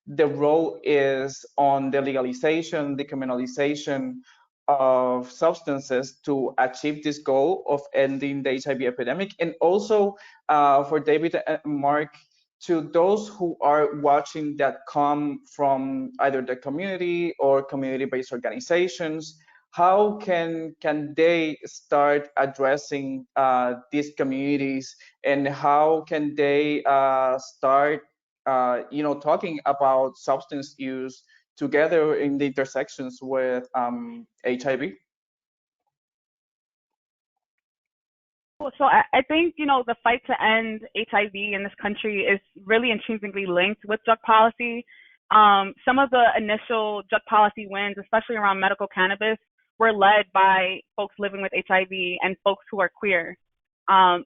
A: the role is on the legalization, decriminalization of substances to achieve this goal of ending the HIV epidemic? And also for David and Mark, to those who are watching that come from either the community or community-based organizations, how can they start addressing these communities, and how can they start talking about substance use together in the intersections with HIV?
C: So I think, the fight to end HIV in this country is really intrinsically linked with drug policy. Some of the initial drug policy wins, especially around medical cannabis, were led by folks living with HIV and folks who are queer.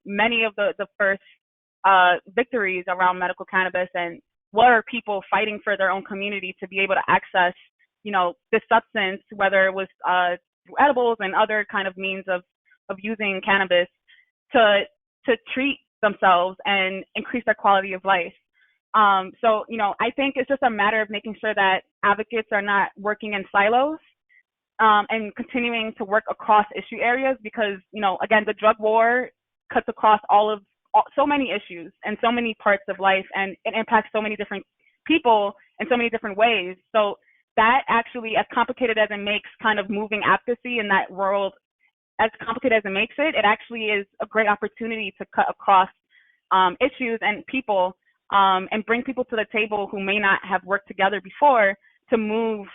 C: Many of the first victories around medical cannabis and were people fighting for their own community to be able to access, this substance, whether it was through edibles and other kind of means of using cannabis to treat themselves and increase their quality of life. So, I think it's just a matter of making sure that advocates are not working in silos and continuing to work across issue areas, because, again, the drug war cuts across so many issues and so many parts of life, and it impacts so many different people in so many different ways. So that actually, as complicated as it makes kind of moving advocacy in that world, as complicated as it makes it, it actually is a great opportunity to cut across issues and people and bring people to the table who may not have worked together before to move,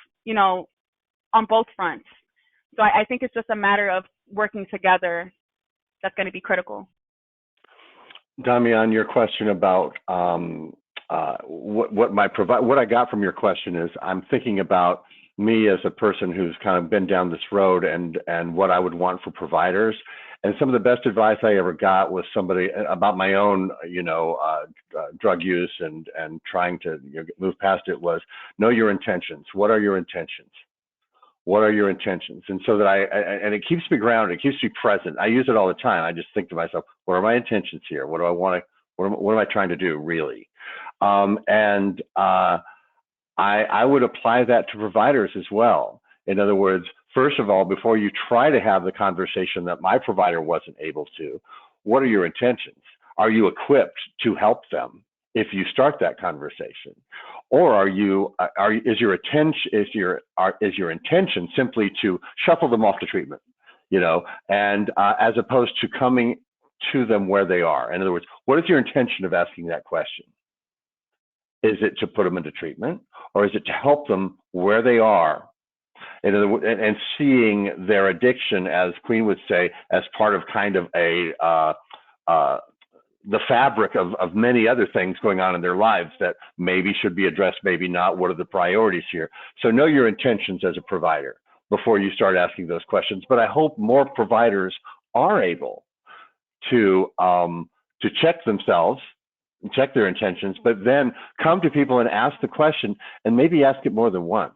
C: on both fronts. So I think it's just a matter of working together that's going to be critical.
B: Damian, your question about what I got from your question is, I'm thinking about me as a person who's kind of been down this road and what I would want for providers. And some of the best advice I ever got was somebody about my own, drug use and trying to move past it was, know your intentions. What are your intentions? What are your intentions? And so that and it keeps me grounded, it keeps me present. I use it all the time. I just think to myself, what are my intentions here? What do I want to, what am I trying to do really? I would apply that to providers as well. In other words, first of all, before you try to have the conversation that my provider wasn't able to, what are your intentions? Are you equipped to help them if you start that conversation? Or is your intention simply to shuffle them off to treatment, and as opposed to coming to them where they are? In other words, what is your intention of asking that question? Is it to put them into treatment, or is it to help them where they are? In other words, and seeing their addiction, as Queen would say, as part of kind of the fabric of many other things going on in their lives that maybe should be addressed, maybe not. What are the priorities here? So know your intentions as a provider before you start asking those questions. But I hope more providers are able to check themselves, check their intentions, but then come to people and ask the question, and maybe ask it more than once.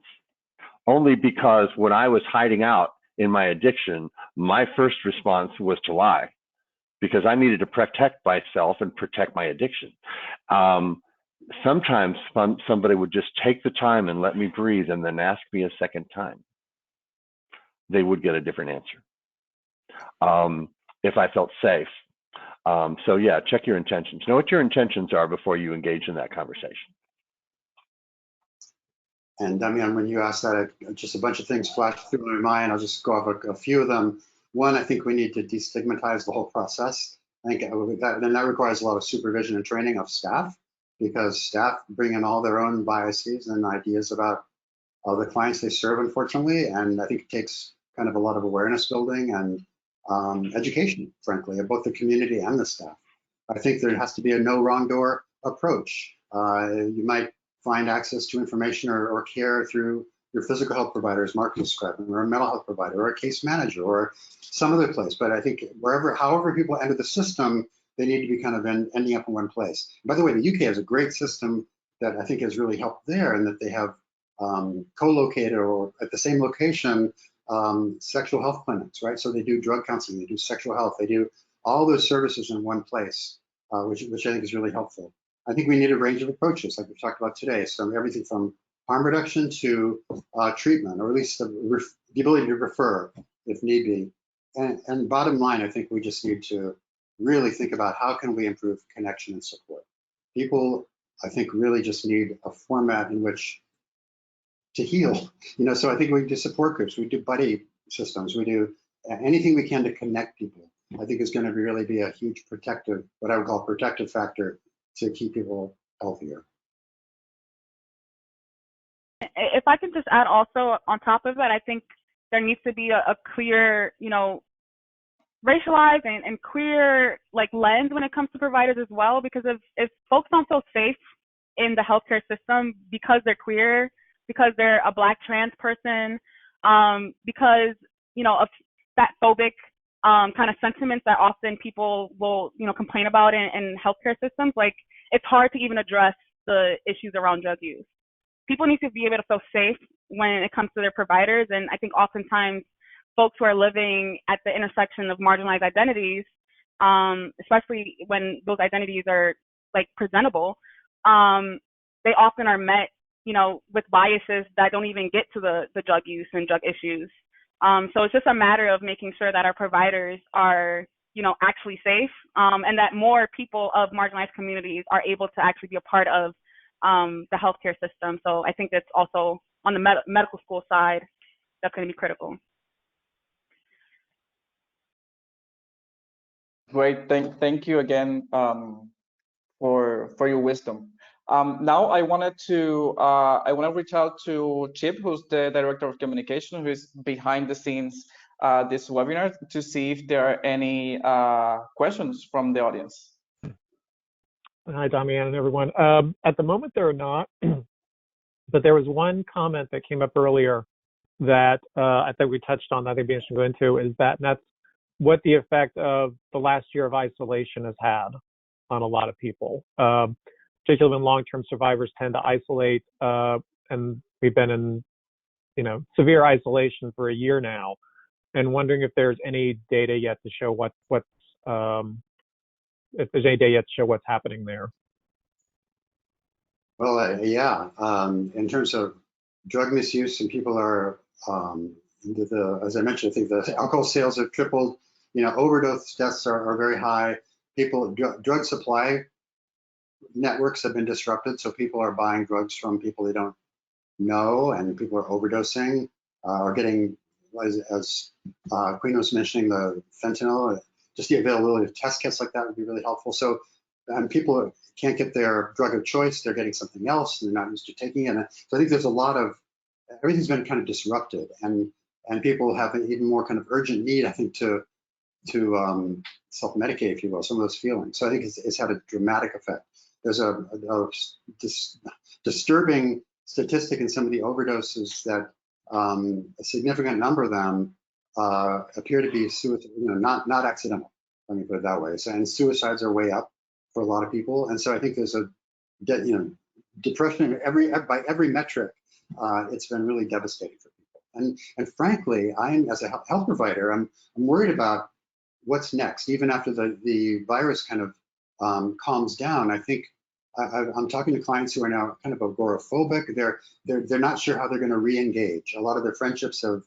B: Only because when I was hiding out in my addiction, my first response was to lie, because I needed to protect myself and protect my addiction. Sometimes somebody would just take the time and let me breathe and then ask me a second time. They would get a different answer if I felt safe. So yeah, check your intentions. Know what your intentions are before you engage in that conversation.
D: And Damian, when you asked that, just a bunch of things flashed through my mind. I'll just go off a few of them. One, I think we need to destigmatize the whole process. I think that requires a lot of supervision and training of staff, because staff bring in all their own biases and ideas about the clients they serve, unfortunately. And I think it takes kind of a lot of awareness building and education, frankly, of both the community and the staff. I think there has to be a no wrong door approach. You might find access to information or care through your physical health provider, as Mark described, or a mental health provider, or a case manager, or some other place. But I think however people enter the system, they need to be kind of ending up in one place. By the way, the UK has a great system that I think has really helped there, and that they have co-located or at the same location sexual health clinics, right? So they do drug counseling, they do sexual health, they do all those services in one place, which I think is really helpful. I think we need a range of approaches, like we talked about today. So everything from harm reduction to treatment, or at least the ability to refer if need be. And bottom line, I think we just need to really think about how can we improve connection and support. People, I think, really just need a format in which to heal. So I think we do support groups, we do buddy systems, we do anything we can to connect people. I think is going to really be a huge protective, what I would call protective factor to keep people healthier.
C: If I can just add also on top of that, I think there needs to be a clear, racialized and queer lens when it comes to providers as well, because if folks don't feel safe in the healthcare system because they're queer, because they're a Black trans person, because of fat phobic kind of sentiments that often people will complain about in healthcare systems, it's hard to even address the issues around drug use. People need to be able to feel safe when it comes to their providers, and I think oftentimes folks who are living at the intersection of marginalized identities, especially when those identities are presentable, they often are met with biases that don't even get to the drug use and drug issues. So it's just a matter of making sure that our providers are actually safe, and that more people of marginalized communities are able to actually be a part of the healthcare system. So I think that's also on the medical school side, that's going to be critical.
A: Great, thank you again for your wisdom. Now I want to reach out to Chip, who's the director of communication, who is behind the scenes this webinar, to see if there are any questions from the audience.
E: Hi, Damian and everyone. At the moment, there are not, but there was one comment that came up earlier that I think we touched on that I think would be interesting to go into, is that, and that's what the effect of the last year of isolation has had on a lot of people. Particularly when long-term survivors tend to isolate, and we've been in, severe isolation for a year now, and wondering if there's any data yet to show if there's any data yet to show what's happening there.
D: Well, yeah. In terms of drug misuse, and people are as I mentioned, I think the alcohol sales have tripled. Overdose deaths are very high. Drug supply networks have been disrupted, so people are buying drugs from people they don't know, and people are overdosing, or getting, as Queen was mentioning, the fentanyl. Just the availability of test kits like that would be really helpful. So people can't get their drug of choice, they're getting something else, and they're not used to taking it. So I think there's a lot of, everything's been kind of disrupted, and people have an even more kind of urgent need, I think, to self-medicate, if you will, some of those feelings. So I think it's had a dramatic effect. There's a disturbing statistic in some of the overdoses that a significant number of them appear to be suicide, not accidental. Let me put it that way. So, and suicides are way up for a lot of people, and so I think there's a depression by every metric. It's been really devastating for people. And frankly, as a health provider, I'm worried about what's next, even after the virus kind of calms down. I think I'm talking to clients who are now kind of agoraphobic. They're not sure how they're going to re-engage. A lot of their friendships have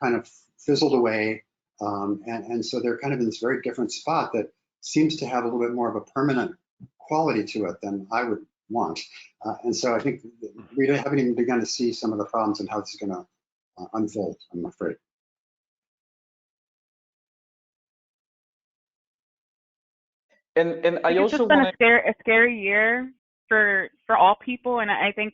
D: kind of fizzled away, and so they're kind of in this very different spot that seems to have a little bit more of a permanent quality to it than I would want. And so I think we haven't even begun to see some of the problems and how this is going to unfold, I'm afraid.
A: And I also
C: it's just been a scary year for all people, and I think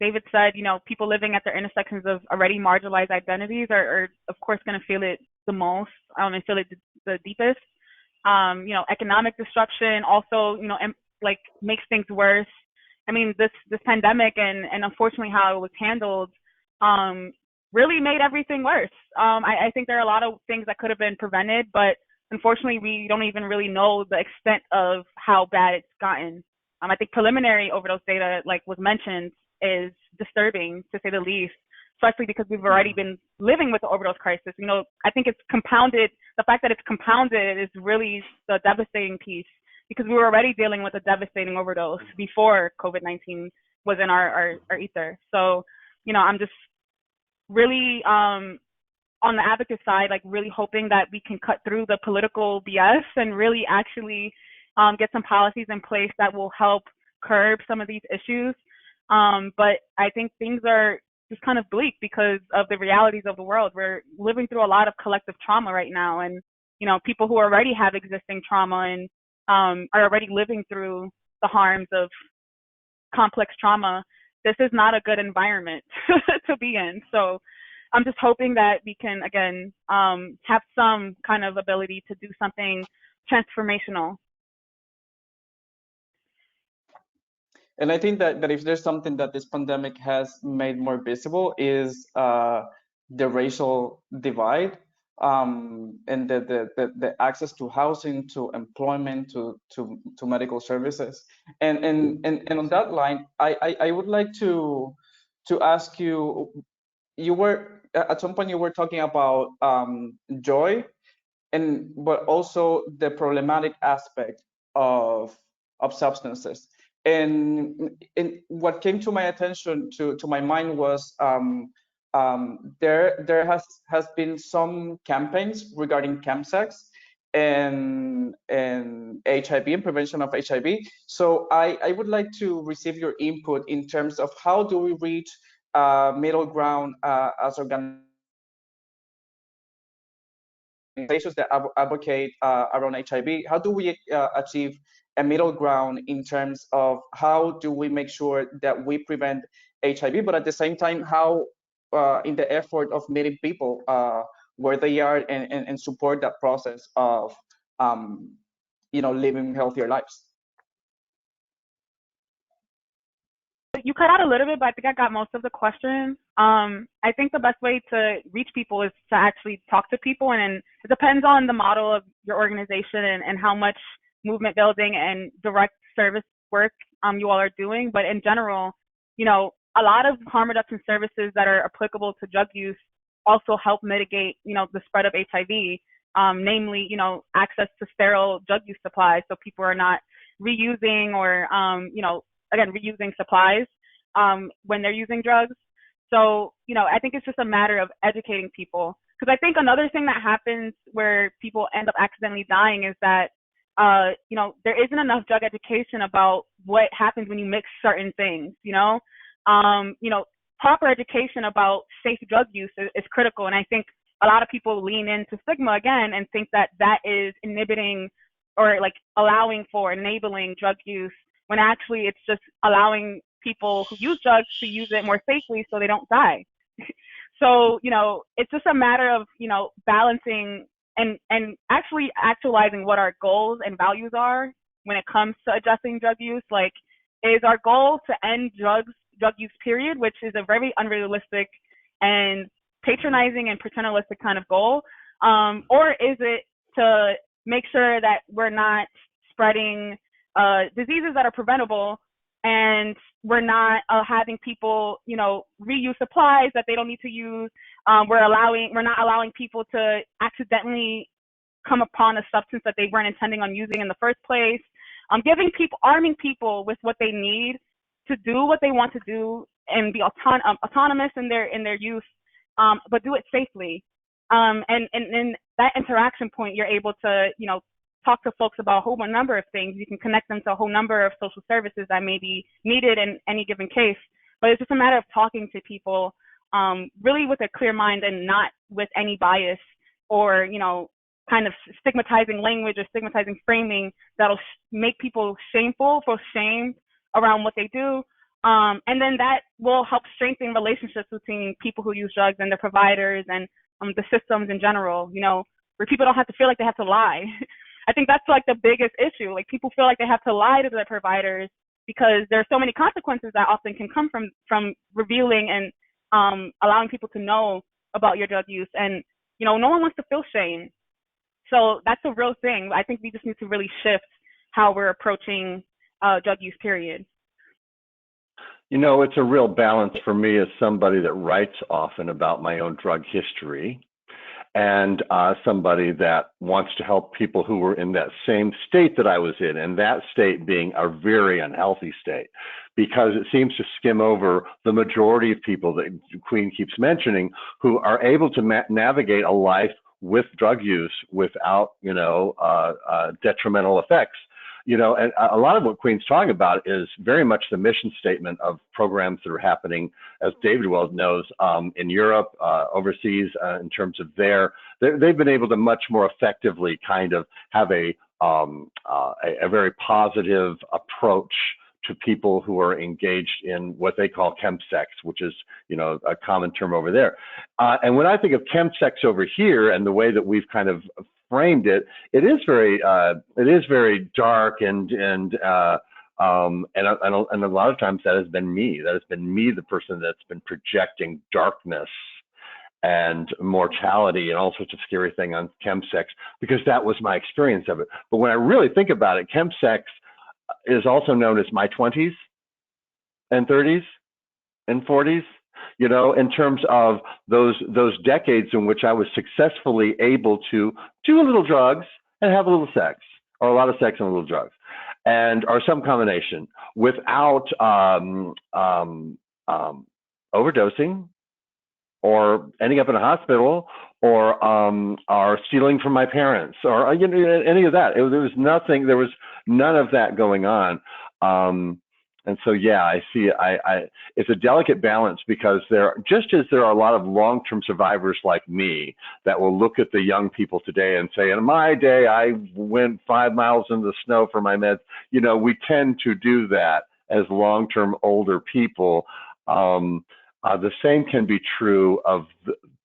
C: David said, people living at their intersections of already marginalized identities are of course going to feel it the most, and feel it the deepest. Economic disruption also makes things worse. I mean, this pandemic and unfortunately how it was handled really made everything worse. I think there are a lot of things that could have been prevented, but unfortunately we don't even really know the extent of how bad it's gotten. I think preliminary overdose data, like was mentioned, is disturbing to say the least, especially because we've already been living with the overdose crisis. You know, I think it's compounded. The fact that it's compounded is really the devastating piece, because we were already dealing with a devastating overdose before COVID-19 was in our ether. So, you know, I'm just really on the advocate side, like really hoping that we can cut through the political BS and really actually get some policies in place that will help curb some of these issues. But I think things are just kind of bleak because of the realities of the world. We're living through a lot of collective trauma right now, and you know, people who already have existing trauma and are already living through the harms of complex trauma. This is not a good environment to be in. So I'm just hoping that we can, again, have some kind of ability to do something transformational.
A: And I think that if there's something that this pandemic has made more visible is the racial divide, and the access to housing, to employment, to medical services. And on that line, I would like to ask you, you were at some point you were talking about joy, but also the problematic aspect of substances. And what came to my attention, to my mind, was there has been some campaigns regarding chemsex and HIV and prevention of HIV. So I would like to receive your input in terms of how do we reach middle ground as organizations that advocate around HIV. How do we achieve a middle ground in terms of how do we make sure that we prevent HIV, but at the same time, how in the effort of meeting people where they are and support that process of living healthier lives?
C: You cut out a little bit, but I think I got most of the question. I think the best way to reach people is to actually talk to people, and it depends on the model of your organization and how much movement building and direct service work you all are doing. But in general, you know, a lot of harm reduction services that are applicable to drug use also help mitigate, you know, the spread of HIV, namely, you know, access to sterile drug use supplies, so people are not reusing or, you know, again, reusing supplies when they're using drugs. So, you know, I think it's just a matter of educating people. Because I think another thing that happens where people end up accidentally dying is that, you know, there isn't enough drug education about what happens when you mix certain things, you know? You know, proper education about safe drug use is critical. And I think a lot of people lean into stigma again and think that that is inhibiting or like allowing for enabling drug use, when actually it's just allowing people who use drugs to use it more safely so they don't die. So, you know, it's just a matter of, you know, balancing and actually actualizing what our goals and values are when it comes to addressing drug use. Like, is our goal to end drug use, period, which is a very unrealistic and patronizing and paternalistic kind of goal? Or is it to make sure that we're not spreading diseases that are preventable, and we're not having people, you know, reuse supplies that they don't need to use. We're not allowing people to accidentally come upon a substance that they weren't intending on using in the first place. Arming people with what they need to do what they want to do and be autonomous in their use, but do it safely. And in that interaction point, you're able to, you know, talk to folks about a whole number of things. You can connect them to a whole number of social services that may be needed in any given case. But it's just a matter of talking to people really with a clear mind and not with any bias or, you know, kind of stigmatizing language or stigmatizing framing that'll make people shameful, feel shame around what they do. And then that will help strengthen relationships between people who use drugs and their providers and the systems in general, you know, where people don't have to feel like they have to lie. I think that's like the biggest issue. Like, people feel like they have to lie to their providers because there are so many consequences that often can come from revealing and allowing people to know about your drug use. And, you know, no one wants to feel shame. So that's a real thing. I think we just need to really shift how we're approaching drug use, period.
B: You know, it's a real balance for me as somebody that writes often about my own drug history, and somebody that wants to help people who were in that same state that I was in, and that state being a very unhealthy state, because it seems to skim over the majority of people that Queen keeps mentioning who are able to navigate a life with drug use without, you know, detrimental effects. You know, and a lot of what Queen's talking about is very much the mission statement of programs that are happening, as David well knows, in Europe, overseas, in terms of they've been able to much more effectively kind of have a very positive approach to people who are engaged in what they call chemsex, which is, you know, a common term over there. And when I think of chemsex over here and the way that we've kind of framed it, it is very dark and a lot of times that has been me. That has been me, the person that's been projecting darkness and mortality and all sorts of scary things on chemsex, because that was my experience of it. But when I really think about it, chemsex is also known as my 20s and 30s and 40s. You know, in terms of those decades in which I was successfully able to do a little drugs and have a little sex, or a lot of sex and a little drugs, or some combination, without overdosing or ending up in a hospital or stealing from my parents or, you know, any of that. There was none of that going on. And so, yeah, I see. It's a delicate balance, because just as there are a lot of long-term survivors like me that will look at the young people today and say, in my day, I went 5 miles in the snow for my meds. You know, we tend to do that as long-term older people. The same can be true of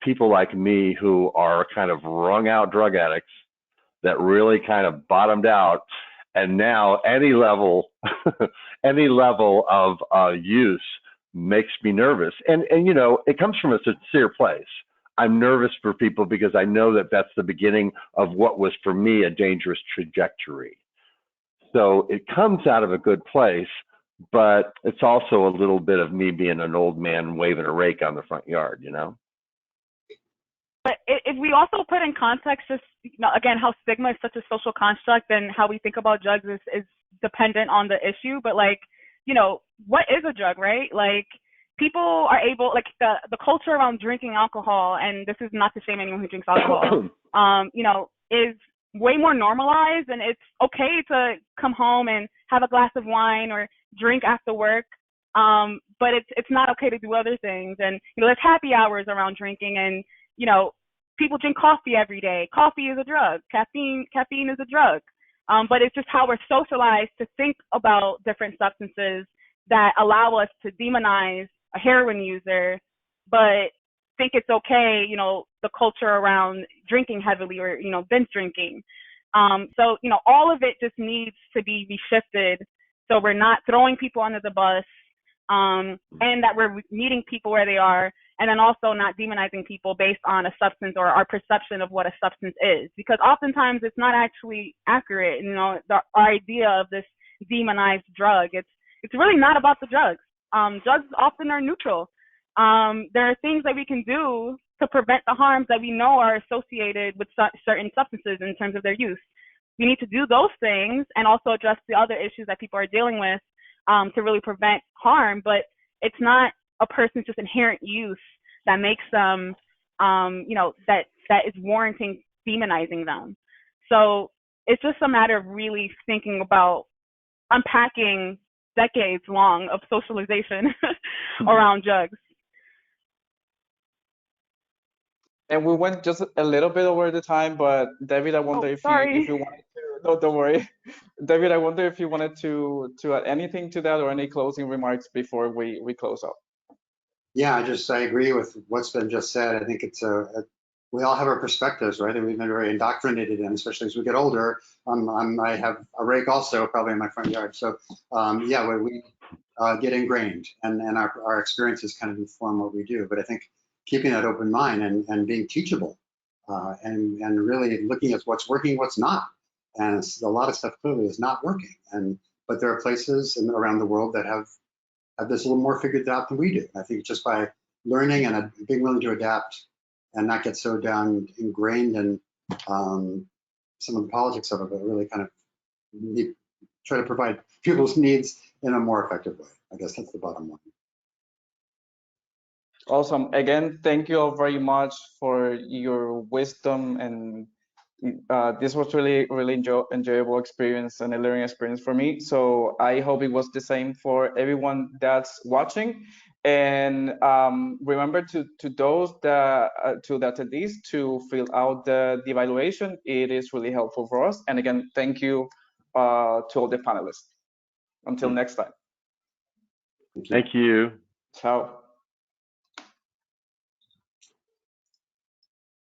B: people like me who are kind of wrung-out drug addicts that really kind of bottomed out. And now any level of use makes me nervous. And you know, it comes from a sincere place. I'm nervous for people because I know that that's the beginning of what was for me a dangerous trajectory. So it comes out of a good place, but it's also a little bit of me being an old man waving a rake on the front yard, you know?
C: But if we also put in context, just, you know, again, how stigma is such a social construct and how we think about drugs is dependent on the issue. But, like, you know, what is a drug, right? Like, people are able, like, the culture around drinking alcohol, and this is not to shame anyone who drinks alcohol, you know, is way more normalized, and it's okay to come home and have a glass of wine or drink after work. But it's not okay to do other things. And, you know, there's happy hours around drinking, and, you know, people drink coffee every day. Coffee is a drug. Caffeine is a drug. But it's just how we're socialized to think about different substances that allow us to demonize a heroin user, but think it's okay, you know, the culture around drinking heavily or, you know, binge drinking. So, you know, all of it just needs to be reshifted, so we're not throwing people under the bus, and that we're meeting people where they are, and then also not demonizing people based on a substance or our perception of what a substance is, because oftentimes it's not actually accurate. You know, our idea of this demonized drug, it's really not about the drugs. Drugs often are neutral. There are things that we can do to prevent the harms that we know are associated with certain substances in terms of their use. We need to do those things and also address the other issues that people are dealing with to really prevent harm, but it's not a person's just inherent use that makes them, you know, that is warranting demonizing them. So it's just a matter of really thinking about unpacking decades long of socialization around drugs.
A: And we went just a little bit over the time, but David, I wonder if you wanted to, no, don't worry. David, I wonder if you wanted to add anything to that or any closing remarks before we close up.
D: Yeah, I agree with what's been just said. I think it's we all have our perspectives, right? And we've been very indoctrinated in, especially as we get older. I have a rake also probably in my front yard. So yeah, we get ingrained, and our experiences kind of inform what we do. But I think keeping that open mind and being teachable, and really looking at what's working, what's not. And a lot of stuff clearly is not working. But there are places around the world that have this a little more figured out than we do. I think just by learning and being willing to adapt and not get so ingrained in some of the politics of it, but really kind of try to provide people's needs in a more effective way. I guess that's the bottom line.
A: Awesome. Again, thank you all very much for your wisdom, and this was really enjoyable experience and a learning experience for me. So I hope it was the same for everyone that's watching. And remember to those that to the attendees to fill out the evaluation. It is really helpful for us. And again, thank you to all the panelists. Until next time.
B: Thank you.
A: Ciao.